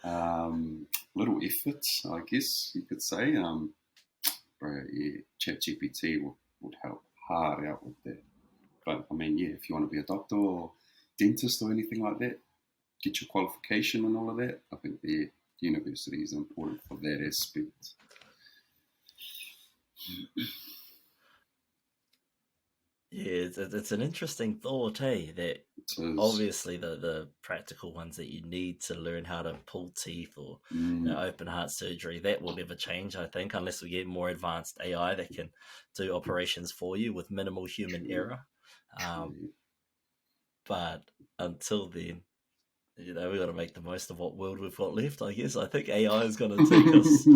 effort, I guess you could say, bro, yeah, ChatGPT would help hard out with that. But I mean, yeah, if you want to be a doctor or dentist or anything like that, get your qualification and all of that, I think the university is important for that aspect. Yeah, it's an interesting thought, hey, that It is. obviously the practical ones that you need to learn how to pull teeth or Mm, open heart surgery, that will never change, I think, unless we get more advanced AI that can do operations for you with minimal human true, error. Um, true. but until then, we got to make the most of what world we've got left, I guess. I think AI is going to take us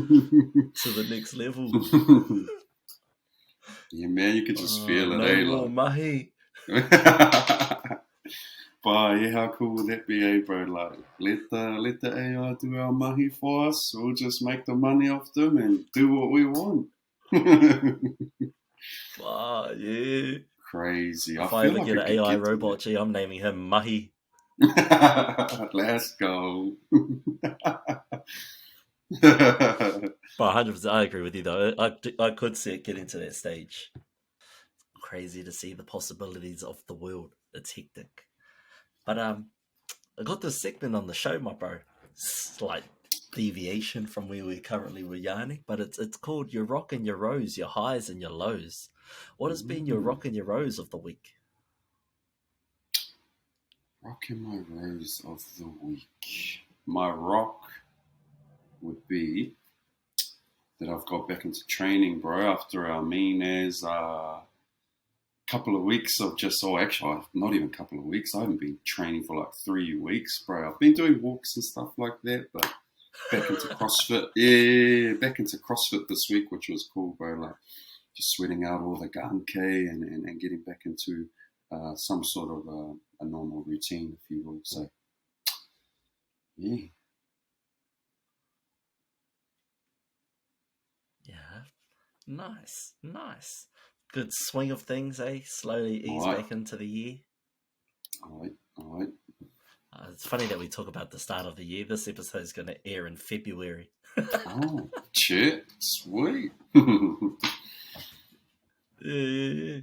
to the next level. Yeah, man, you could just feel it, No eh? more mahi. But yeah, how cool would that be, eh, bro? Like, let the AI do our mahi for us. We'll just make the money off them and do what we want. Yeah. Crazy. I If I feel ever like get it an could AI get to robot, gee, I'm naming him Mahi. that. Let's go. But 100%, I agree with you, though. I could see it getting to that stage. Crazy to see the possibilities of the world. It's hectic. But I got this segment on the show, my bro. Slight deviation from where we currently were yarning, but it's called Your Rock and Your Rose, Your Highs and Your Lows. What has been your Mm, rock and your rose of the week? rocking my rose of the week. My rock would be that I've got back into training, bro, after our mean as couple of weeks of just, oh, actually, not even a couple of weeks. I haven't been training for like 3 weeks, bro. I've been doing walks and stuff like that, but back into CrossFit. Yeah, back into CrossFit this week, which was cool, bro. Like, just sweating out all the gun K and getting back into some sort of a normal routine, if you will. So, yeah. Yeah, nice. Good swing of things, eh? Slowly All ease right. back into the year. All right. All right. It's funny that we talk about the start of the year. This episode is going to air in February. Oh, shit. Sweet. Yeah.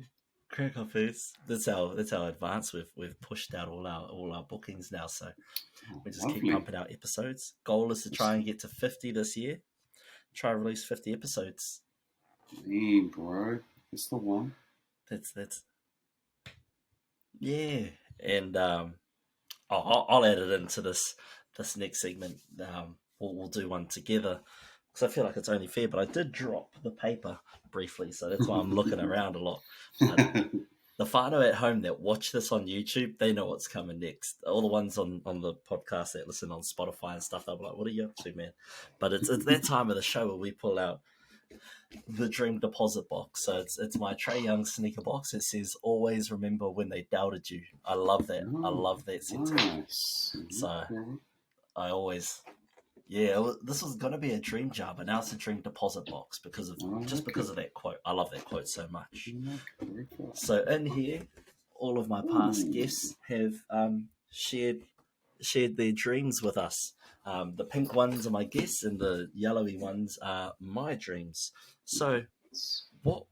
Crack our face. That's how advanced we've pushed out all our bookings now. So Oh, we just keep lovely. pumping out episodes. Goal is to try and get to 50 this year. Try and release 50 episodes. Man, bro. That's the one. That's yeah. And I'll add it into this next segment. We'll do one together because I feel like it's only fair. But I did drop the paper briefly, so that's why I'm looking around a lot. But the whānau at home that watch this on YouTube, they know what's coming next. All the ones on the podcast that listen on Spotify and stuff, they'll be like, "What are you up to, man?" But it's that time of the show where we pull out the dream deposit box. So it's my Trey Young sneaker box. It says, "Always remember when they doubted you." I love that. I Oh, love that sentiment. nice. So Okay. I always, yeah, this was gonna be a dream jar, but now it's a dream deposit box because of I just like because it. of that quote. I love that quote so much. I like it. Very cool. So in here, all of my past Ooh. guests have shared their dreams with us. The pink ones are my guests, and the yellowy ones are my dreams. So, what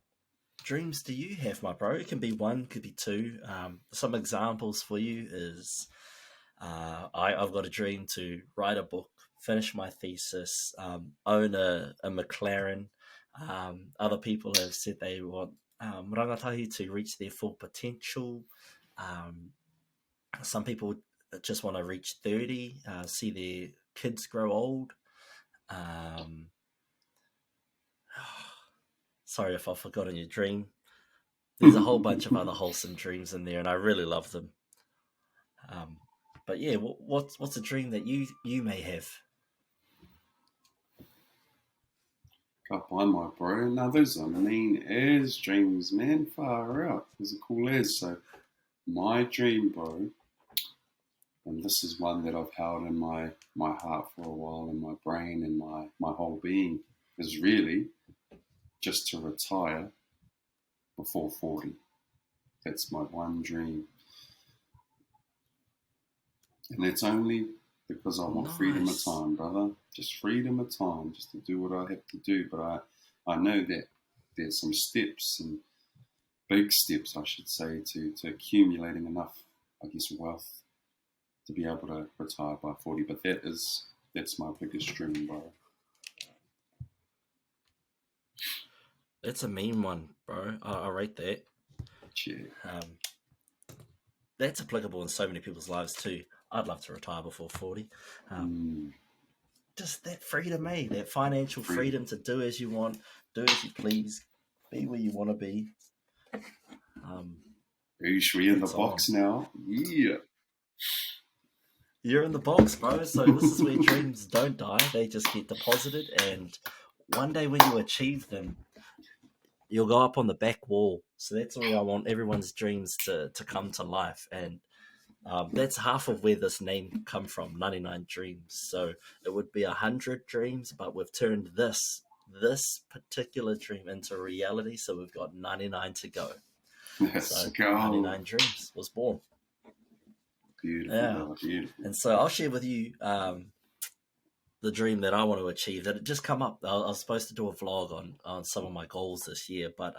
dreams do you have, my bro? It can be one, could be two. Some examples for you is I've got a dream to write a book, finish my thesis, own a McLaren. Other people have said they want rangatahi to reach their full potential. Um, some people just want to reach 30, see their kids grow old. Um, sorry if I've forgotten your dream. There's a whole bunch of other wholesome dreams in there, and I really love them. Um, but yeah, what's a dream that you may have? Up on my bro. Now those are mean as dreams, man. Far out. Those are cool as. So my dream, bro, and this is one that I've held in my heart for a while, in my brain and my whole being, is really just to retire before 40. That's my one dream. And it's only because I want freedom of Nice. time, brother. Just freedom of time, just to do what I have to do. But I know that there's some steps and big steps, I should say, to accumulating enough, I guess, wealth to be able to retire by 40. But that's my biggest dream, bro. That's a mean one, bro. I rate that. That's applicable in so many people's lives too. I'd love to retire before 40. Just that freedom, that financial freedom to do as you want, do as you please, be where you want to be. Usually in the box now. Yeah. You're in the box, bro. So this is where dreams don't die. They just get deposited. And one day when you achieve them, you'll go up on the back wall. So that's where I want everyone's dreams to come to life. And that's half of where this name come from, 99 Dreams. So it would be 100 dreams, but we've turned this particular dream into reality. So we've got 99 to go. Let's go. 99 Dreams was born. Beautiful, beautiful. And so I'll share with you the dream that I want to achieve. That it just come up. I was supposed to do a vlog on some of my goals this year, but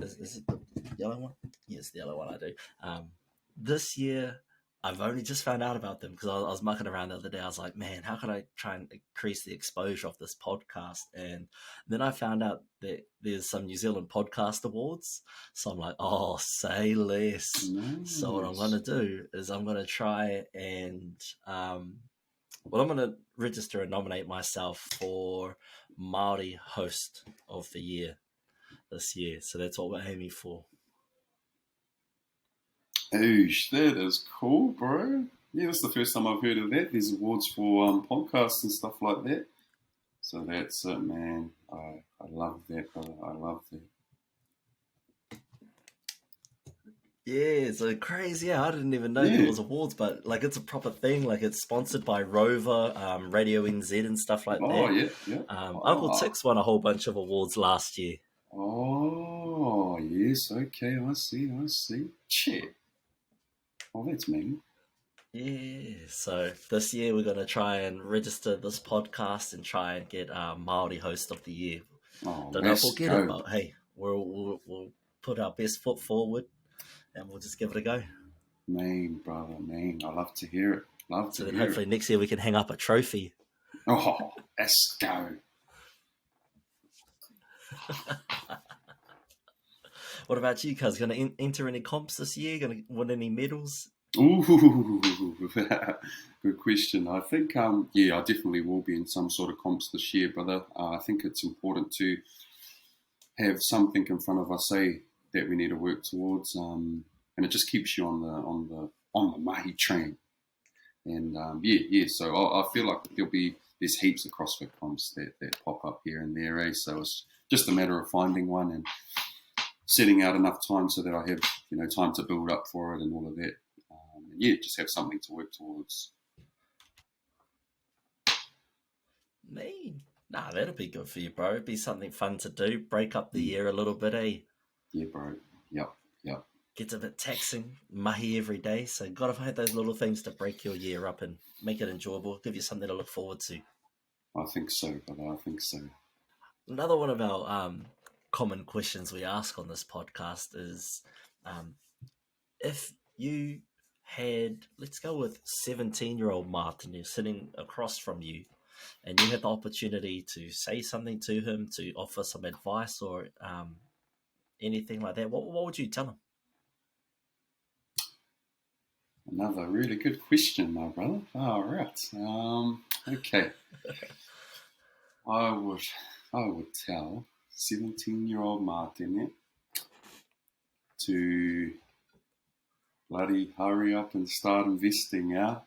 is it the yellow one? Yes, the yellow one I do. This year, I've only just found out about them because I was mucking around the other day. I was like, man, how can I try and increase the exposure of this podcast? And then I found out that there's some New Zealand podcast awards. So I'm like, oh, say less. Nice. So what I'm going to do is I'm going to try and, I'm going to register and nominate myself for Māori Host of the Year this year. So that's what we're aiming for. Oosh, that is cool, bro. Yeah, that's the first time I've heard of that. There's awards for podcasts and stuff like that. So that's it, man. I love that, brother. I love that. Yeah, so crazy. Yeah, I didn't even know there was awards, but like it's a proper thing. Like it's sponsored by Rover, Radio NZ and stuff like that. Oh, yeah. Uncle Tix won a whole bunch of awards last year. Oh, yes. Okay, I see. Shit. Oh, that's mean. Yeah, so this year we're going to try and register this podcast and try and get Māori Host of the Year. Oh, don't know if we'll get it, but hey, we'll put our best foot forward and we'll just give it a go. Mean, brother, mean. I love to hear it. So then hopefully next year we can hang up a trophy. Oh, let's go. What about you, cuz? Going to enter any comps this year? Going to win any medals? Ooh, good question. I think, I definitely will be in some sort of comps this year, brother. I think it's important to have something in front of us, that we need to work towards, and it just keeps you on the mahi train. And so I feel like there's heaps of CrossFit comps that pop up here and there, So it's just a matter of finding one and setting out enough time so that I have, time to build up for it and all of that. Just have something to work towards. Me? Nah, that'll be good for you, bro. It'd be something fun to do. Break up the year a little bit, eh? Yeah, bro. Yep. Gets a bit taxing, mahi every day, so gotta find those little things to break your year up and make it enjoyable, give you something to look forward to. I think so, brother. I think so. Another one of our common questions we ask on this podcast is if you had, let's go with 17-year-old Matene sitting across from you and you had the opportunity to say something to him, to offer some advice or anything like that, what would you tell him? Another really good question, my brother. All right. Okay. I would tell 17-year-old Matene to bloody hurry up and start investing, yeah?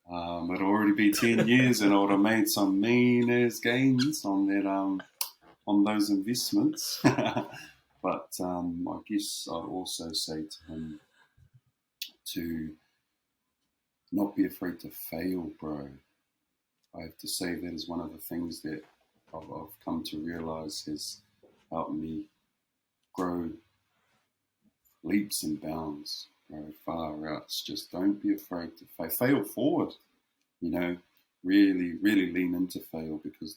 It'll already be 10 years and I would have made some mean-ass gains on that, on those investments. But I guess I'd also say to him to not be afraid to fail, bro. I have to say that is one of the things that I've come to realize has helped me grow leaps and bounds, far out. Just don't be afraid to fail. Fail forward, really, really lean into fail because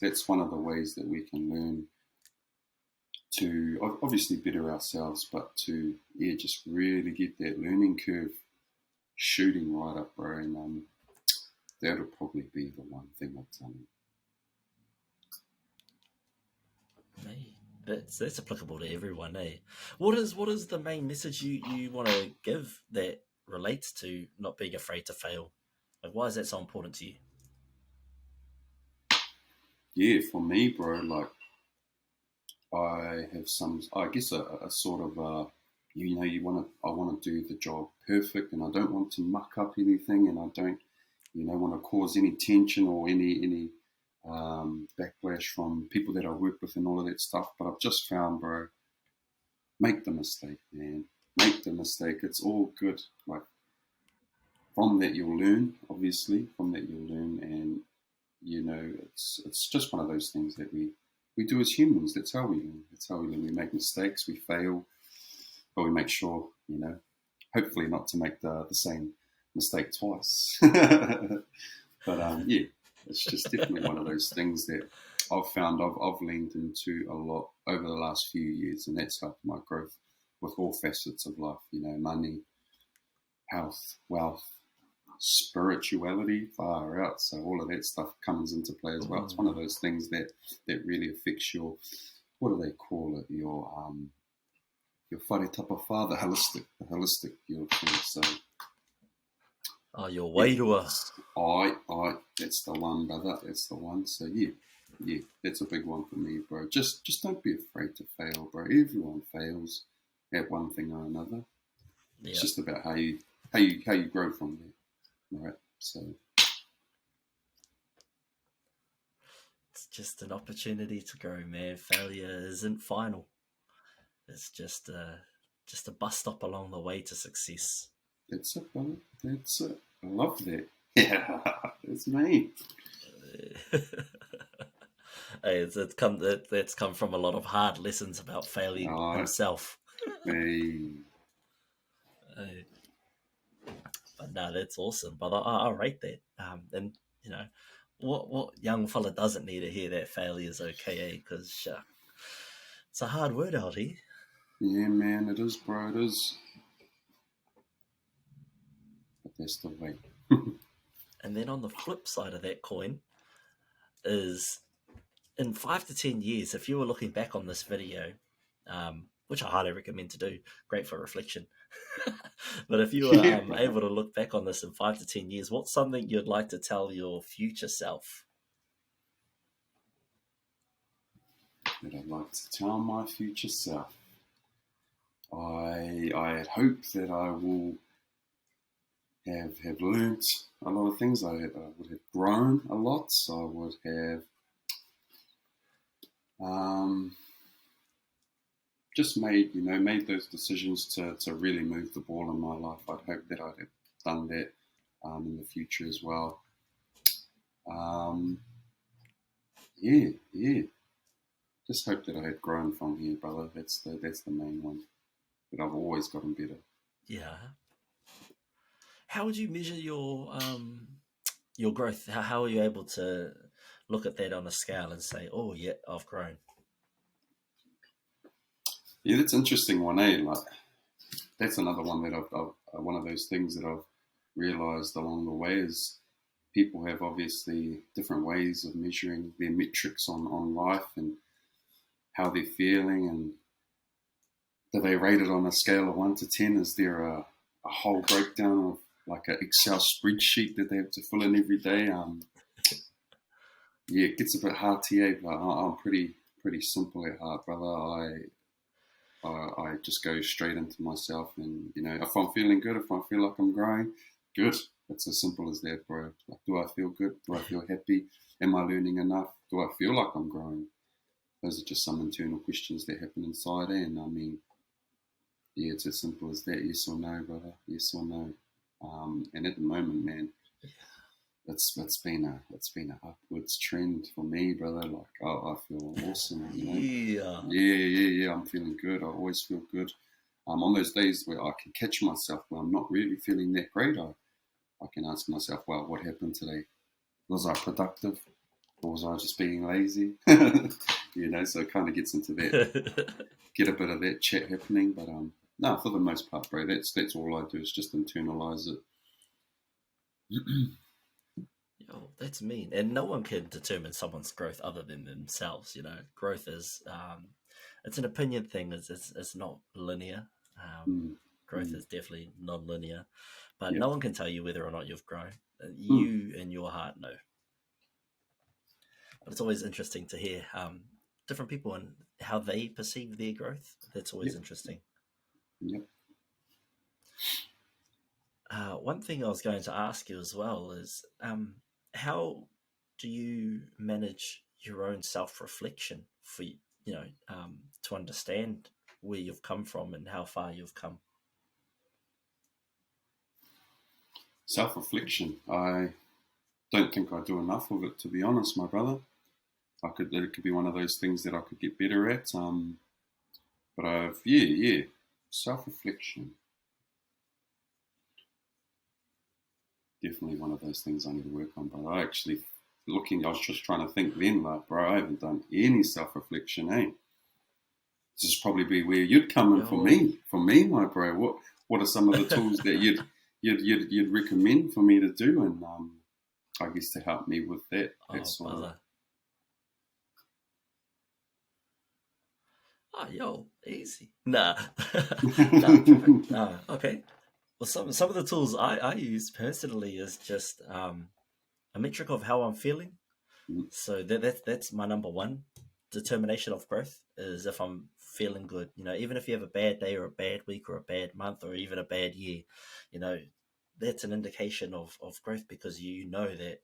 that's one of the ways that we can learn to obviously better ourselves, but to just really get that learning curve shooting right up, bro. And that'll probably be the one thing I'll tell you. That's applicable to everyone, eh? What is the main message you want to give that relates to not being afraid to fail? Like, why is that so important to you? Yeah, for me, bro, like I have I guess a sort of, I want to do the job perfect, and I don't want to muck up anything, and I don't, want to cause any tension or any backlash from people that I work with and all of that stuff. But I've just found, bro, make the mistake, man. Make the mistake. It's all good. Like, from that you'll learn, obviously. From that you'll learn, and it's just one of those things that we do as humans. That's how we learn. That's how we learn. We make mistakes, we fail, but we make sure, hopefully not to make the same mistake twice. But yeah, it's just definitely one of those things that I've found I've leaned into a lot over the last few years, and that's helped my growth with all facets of life. Money, health, wealth, spirituality, far out. So all of that stuff comes into play as well. It's one of those things that really affects your, what do they call it? Your wharetapa, the holistic view of things. So your wairua. That's the one, brother. That's the one. So yeah, that's a big one for me, bro. Just don't be afraid to fail, bro. Everyone fails at one thing or another. Yeah. It's just about how you grow from there, right? So it's just an opportunity to grow, man. Failure isn't final. It's just a bus stop along the way to success. That's it, brother. That's it. I love that. Yeah, that's me. Hey, that's come from a lot of hard lessons about failure himself. Hey. But no, that's awesome. But I rate that. And what young fella doesn't need to hear that failure is okay, because it's a hard word out here. Yeah, man, it is, bro. It is. But that's the way. And then on the flip side of that coin is, in 5 to 10 years, if you were looking back on this video, which I highly recommend to do, great for reflection. But if you were able to look back on this in 5 to 10 years, what's something you'd like to tell your future self? That I'd like to tell my future self. I had hoped that I will have learnt a lot of things. I would have grown a lot. So I would have just made those decisions to really move the ball in my life. I'd hope that I'd have done that in the future as well. Yeah. Just hope that I had grown from here, brother. That's the main one. That I've always gotten better. Yeah. How would you measure your growth? How are you able to look at that on a scale and say, "Oh, yeah, I've grown"? Yeah, that's an interesting one, eh? Like, that's another one that I've one of those things that I've realised along the way is people have obviously different ways of measuring their metrics on life and how they're feeling, and do they rate it on a scale of 1 to 10? Is there a whole breakdown of like an Excel spreadsheet that they have to fill in every day? Yeah, it gets a bit hard to you, but I'm pretty simple at heart, brother. I just go straight into myself, and if I'm feeling good, if I feel like I'm growing, good. It's as simple as that, bro. Like, do I feel good? Do I feel happy? Am I learning enough? Do I feel like I'm growing? Those are just some internal questions that happen inside, and I mean, yeah, it's as simple as that. Yes or no, brother. Yes or no. And at the moment, man, it's been a upwards trend for me, brother. Like, I feel awesome. Yeah. I'm feeling good. I always feel good. On those days where I can catch myself where I'm not really feeling that great, I can ask myself, well, what happened today? Was I productive? Or was I just being lazy? So it kind of gets into that, get a bit of that chat happening. But no, for the most part, bro, that's all I do is just internalize it. Oh, that's mean. And no one can determine someone's growth other than themselves. Growth is it's an opinion thing. It's not linear. Growth is definitely non-linear, but no one can tell you whether or not you've grown. You in your heart know. But it's always interesting to hear different people and how they perceive their growth. That's always interesting. Yep. One thing I was going to ask you as well is how do you manage your own self-reflection for to understand where you've come from and how far you've come? Self-reflection. I don't think I do enough of it, to be honest, my brother. It could be one of those things that I could get better at. But I've self-reflection. Definitely one of those things I need to work on, brother. I was just trying to think then, like, bro, I haven't done any self-reflection, eh? This is probably where you'd come in for me, my bro. What are some of the tools that you'd recommend for me to do, and I guess to help me with that sort of. Easy. Nah. Okay. Well, some of the tools I use personally is just a metric of how I'm feeling. So that's my number one determination of growth, is if I'm feeling good. Even if you have a bad day or a bad week or a bad month or even a bad year, that's an indication of growth, because that,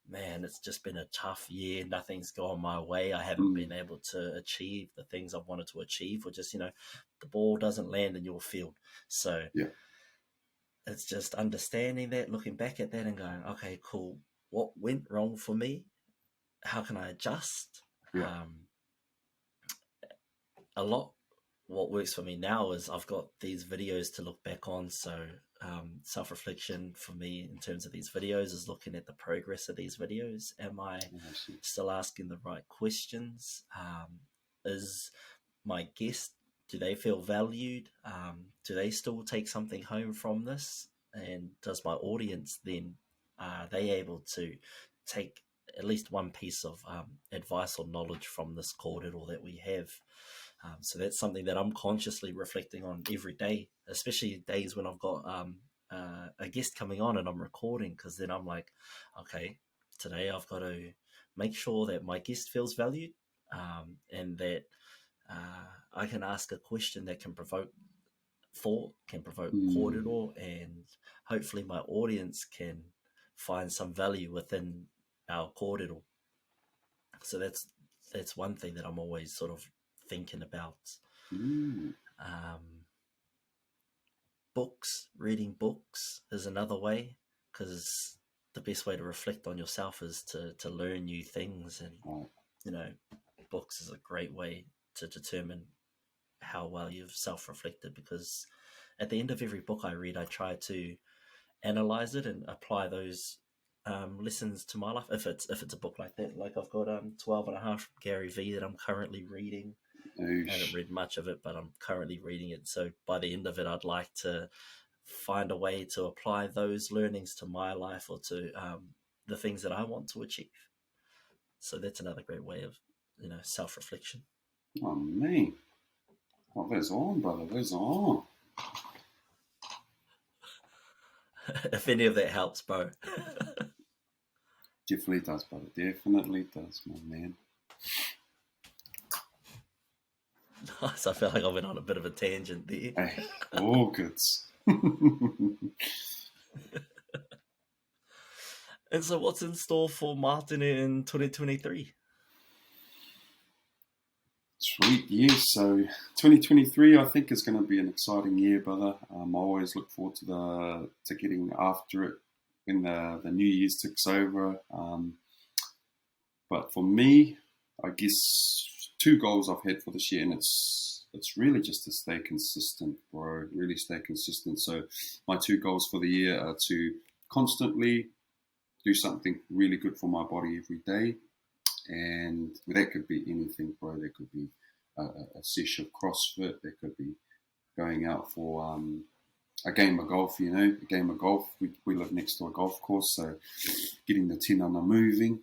man, it's just been a tough year. Nothing's gone my way. I haven't been able to achieve the things I wanted to achieve, or just, the ball doesn't land in your field. So it's just understanding that, looking back at that and going, okay, cool. What went wrong for me? How can I adjust? A lot. What works for me now is I've got these videos to look back on. So self-reflection for me in terms of these videos is looking at the progress of these videos. Am I still asking the right questions? Is my guest, do they feel valued? Do they still take something home from this? And does my audience then, are they able to take at least one piece of advice or knowledge from this kōrero that we have? So that's something that I'm consciously reflecting on every day, especially days when I've got a guest coming on and I'm recording, because then I'm like, okay, today I've got to make sure that my guest feels valued, and that I can ask a question that can provoke thought, can provoke kōrero, and hopefully my audience can find some value within our kōrero. So that's one thing that I'm always sort of thinking about. Books, reading books is another way, because the best way to reflect on yourself is to learn new things, and books is a great way to determine how well you've self-reflected, because at the end of every book I read, I try to analyze it and apply those lessons to my life. If it's a book like that, like I've got 12 and a half from Gary V that I'm currently reading. I haven't read much of it, but I'm currently reading it. So by the end of it, I'd like to find a way to apply those learnings to my life, or to the things that I want to achieve. So that's another great way of, self-reflection. Oh, man. Oh, there's on, brother. There's on. If any of that helps, bro. Definitely does, brother. Definitely does, my man. Nice. I feel like I went on a bit of a tangent there. Hey, all goods. And so what's in store for Matene in 2023? Sweet, yeah. So 2023, I think, is going to be an exciting year, brother. I always look forward to getting after it when the New Year's ticks over. But for me, I guess 2 goals I've had for this year, and it's really just to stay consistent, bro. Really stay consistent. So my 2 goals for the year are to constantly do something really good for my body every day. And that could be anything, bro. There could be a session of CrossFit. There could be going out for a game of golf, a game of golf. We live next to a golf course, so getting the tinana moving,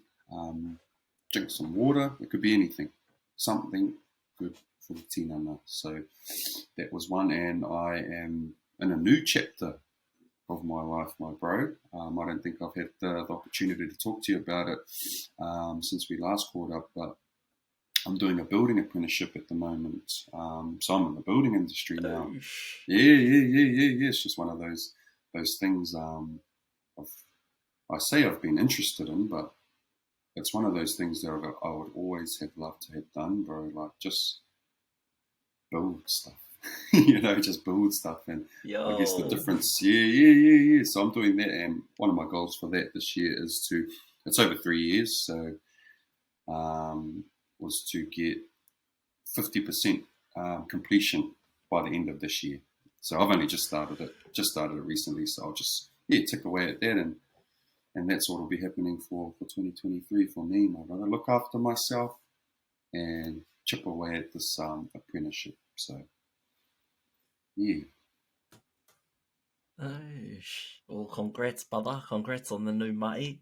drink some water. It could be anything. Something good for tinana. So that was one, and I am in a new chapter of my life, my bro. I don't think I've had the opportunity to talk to you about it since we last caught up, but I'm doing a building apprenticeship at the moment. So I'm in the building industry now. Yeah. It's just one of those things I've been interested in, but it's one of those things that I would always have loved to have done, bro. Like, just build stuff. Just build stuff. And I guess the difference, so I'm doing that, and one of my goals for that this year is it's over 3 years, so was to get 50% completion by the end of this year. So I've only just started it recently, so I'll just tick away at that, and that's what will be happening for 2023 for me, my brother. Look after myself and chip away at this apprenticeship. So yeah. Well, congrats, brother. Congrats on the new mai.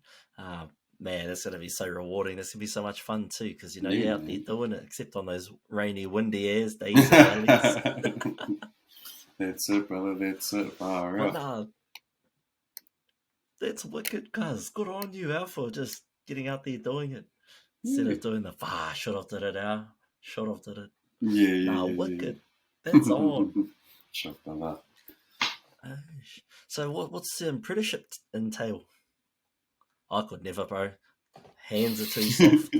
Man, that's going to be so rewarding. That's going to be so much fun too, because you're out there doing it, except on those rainy, windy days and valleys. That's it, brother. That's it. That's wicked, cuz. Good on you, Al, for just getting out there doing it. Instead of doing the, should have did it, Al. Should have did it. Yeah. Wicked. That's on. Shut up. So what's the apprenticeship entail? I could never, bro. Hands are too soft.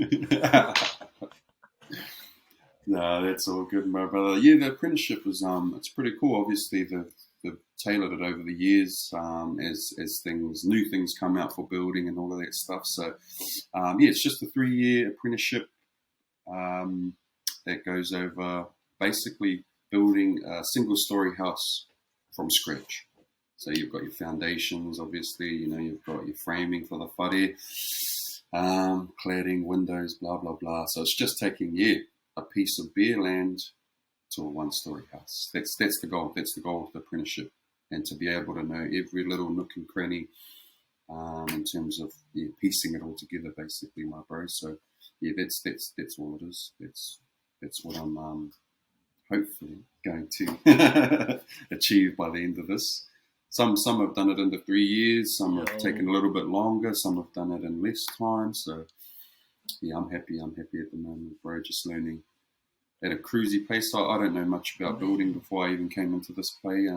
No, that's all good, my brother. Yeah, the apprenticeship is it's pretty cool. Obviously, they've tailored it over the years as new things come out for building and all of that stuff. So it's just a 3-year apprenticeship that goes over basically building a single-story house from scratch. So you've got your foundations, obviously, you've got your framing for the whare, cladding, windows, blah, blah, blah. So it's just taking, a piece of bare land to a one-story house. That's the goal. That's the goal of the apprenticeship. And to be able to know every little nook and cranny in terms of piecing it all together, basically, my bro. So, that's all it is. That's what I'm hopefully going to achieve by the end of this. Some have done it under 3 years, some have taken a little bit longer, some have done it in less time. So I'm happy at the moment, bro. Just learning at a cruisy pace. I don't know much about building before I even came into this play,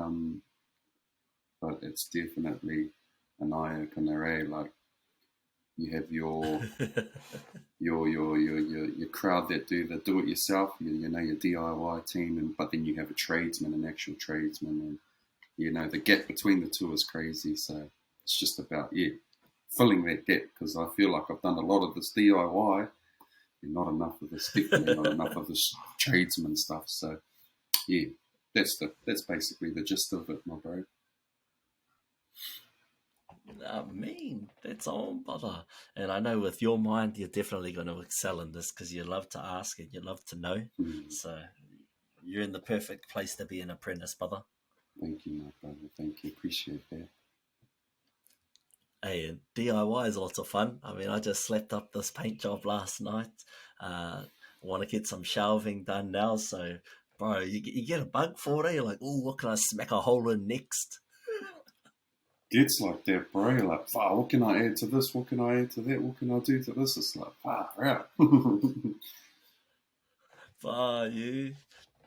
but it's definitely an eye-opener. Like, you have your crowd that do it yourself, your DIY team, but then you have a tradesman, an actual tradesman, and the gap between the two is crazy. So it's just about filling that gap, because I feel like I've done a lot of this DIY and not enough of this not enough of this tradesman stuff. So that's basically the gist of it, my bro. That's on, brother. And I know with your mind, you're definitely going to excel in this, because you love to ask and you love to know. So you're in the perfect place to be an apprentice, brother. Thank you, my brother. Thank you. Appreciate that. Hey, and DIY is lots of fun. I mean, I just slapped up this paint job last night. Want to get some shelving done now. So, bro, you get a bug for it. You're like, what can I smack a hole in next? It's like that, bro. You're like, what can I add to this? What can I add to that? What can I do to this? It's like, out. You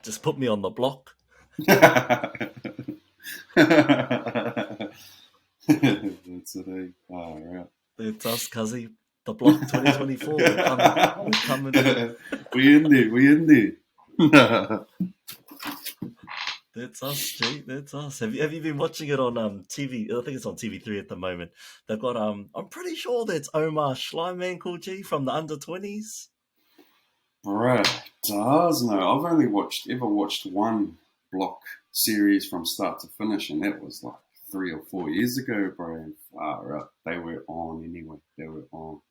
just put me on the block. That's it, right. It's us, cuzzy. The block 2024. We're coming. We in there. That's us, G. That's us. Have you been watching it on TV? I think it's on TV3 at the moment. They've got I'm pretty sure that's Omar Schleiman, cool G, from the under-20s. Bruh, does no. I've only ever watched one block series from start to finish, and that was like 3 or 4 years ago, bro. They were on anyway. They were on.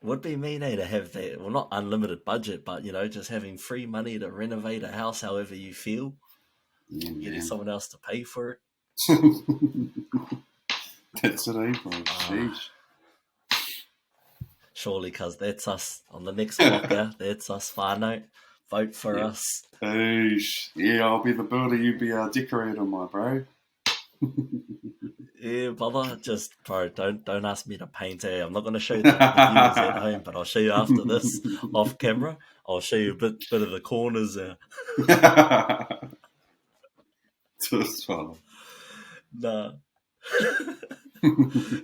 Would be mean, to have that, well, not unlimited budget, but, just having free money to renovate a house however you feel. Getting someone else to pay for it. That's it, bro. Sheesh. Surely, cuz that's us on the next blocker. That's us, whānau. Vote for us. Yeah, I'll be the builder, you be our decorator, my bro. Yeah, brother, just, bro, don't ask me to paint it. I'm not going to show the viewers at home, but I'll show you after this, off camera. I'll show you a bit of the corners there. Just follow. Nah.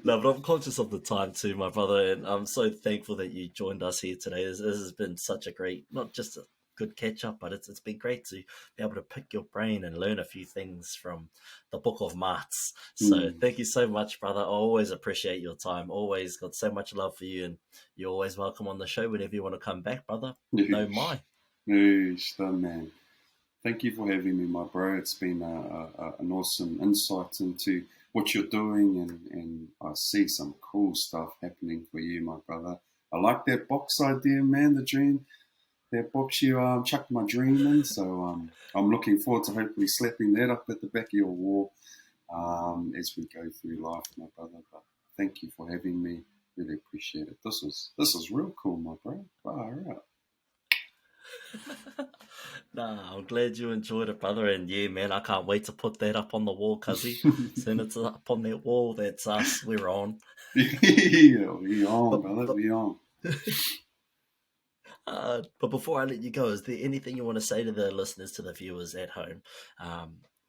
No, but I'm conscious of the time too, my brother, and I'm so thankful that you joined us here today. This has been such a great, not just a good catch up, but it's been great to be able to pick your brain and learn a few things from the Book of Maths. So thank you so much, brother. I always appreciate your time. Always got so much love for you, and you're always welcome on the show whenever you want to come back, brother. No mind. Man. Thank you for having me, my bro. It's been an awesome insight into what you're doing, and I see some cool stuff happening for you, my brother. I like that box idea, man, the dream. That box you chucked my dream in, so I'm looking forward to hopefully slapping that up at the back of your wall as we go through life, my brother. But thank you for having me. Really appreciate it. This is real cool, my bro. Far out. Nah, I'm glad you enjoyed it, brother. And yeah, man, I can't wait to put that up on the wall, cuzzy. Soon it's up on that wall, that's us. We're on. Yeah, we on, brother. We on. But before I let you go, is there anything you want to say to the listeners, to the viewers at home?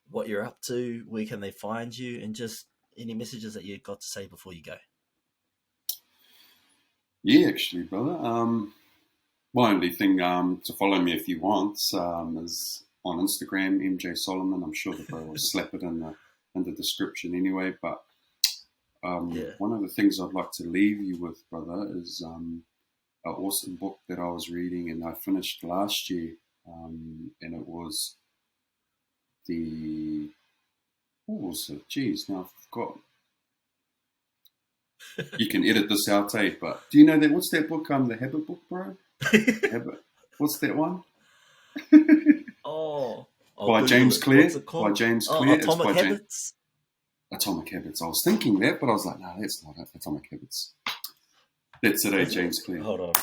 What you're up to, where can they find you, and just any messages that you've got to say before you go? Yeah, actually, brother. My only thing to follow me if you want is on Instagram, MJ Solomon. I'm sure the bro will slap it in the description anyway. But one of the things I'd like to leave you with, brother, is an awesome book that I was reading and I finished last year, and it was what was it? Jeez, now I forgot. You can edit this out, eh? But do you know that? What's that book? The Habit book, bro. Habit. What's that one? By James Clear. By James Clear. Atomic Habits. Atomic Habits. I was thinking that, but I was like, no, that's not it. Atomic Habits. That's it, James Clear. Hold on.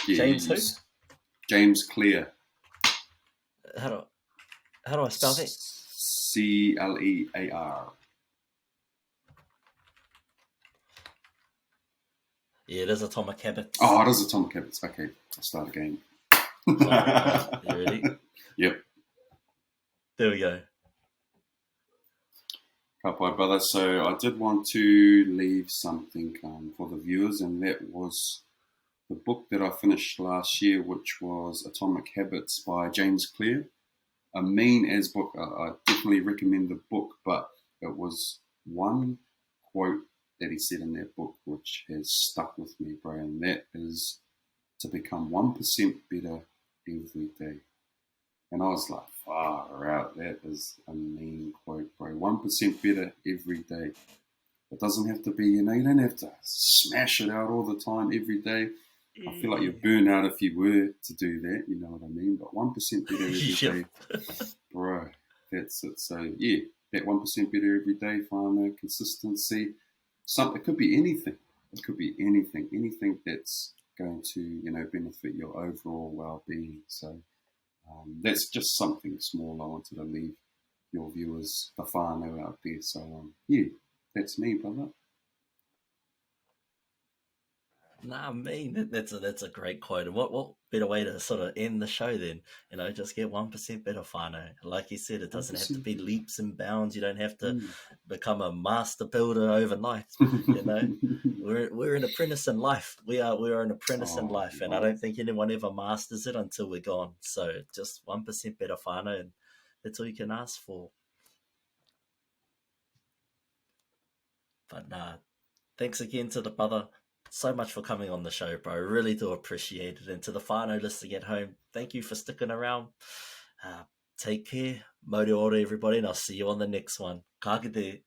Yeah, James who? James Clear. How do I spell that? Clear. Yeah, it is Atomic Habits. Oh, it is Atomic Habits. Okay, I'll start again. You ready? Yep. There we go. Bye, brother. So I did want to leave something for the viewers, and that was the book that I finished last year, which was Atomic Habits by James Clear. A mean-as book. I definitely recommend the book, but it was one quote that he said in that book which has stuck with me, bro, and that is to become 1% better every day. And I was like, far out, that is a mean quote, bro. 1% better every day. It doesn't have to be, you don't have to smash it out all the time every day. I feel like you'd burn out if you were to do that, you know what I mean? But 1% better every day, bro, that's it. So yeah, that 1% better every day, whānau, consistency. It could be anything. It could be anything that's going to, benefit your overall well-being. So that's just something small I wanted to leave your viewers, the whānau out there. So yeah, that's me, brother. Nah, that's a great quote. And what better way to sort of end the show then? Just get 1% better, whānau. Like you said, it doesn't have to be leaps and bounds. You don't have to become a master builder overnight. We're an apprentice in life. We're an apprentice in life, and I don't think anyone ever masters it until we're gone. So just 1% better, whānau, and that's all you can ask for. But nah, thanks again to the brother. So much for coming on the show, bro. I really do appreciate it. And to the whānau listening at home, thank you for sticking around. Take care. Mōre ora, everybody, and I'll see you on the next one. Ka kite.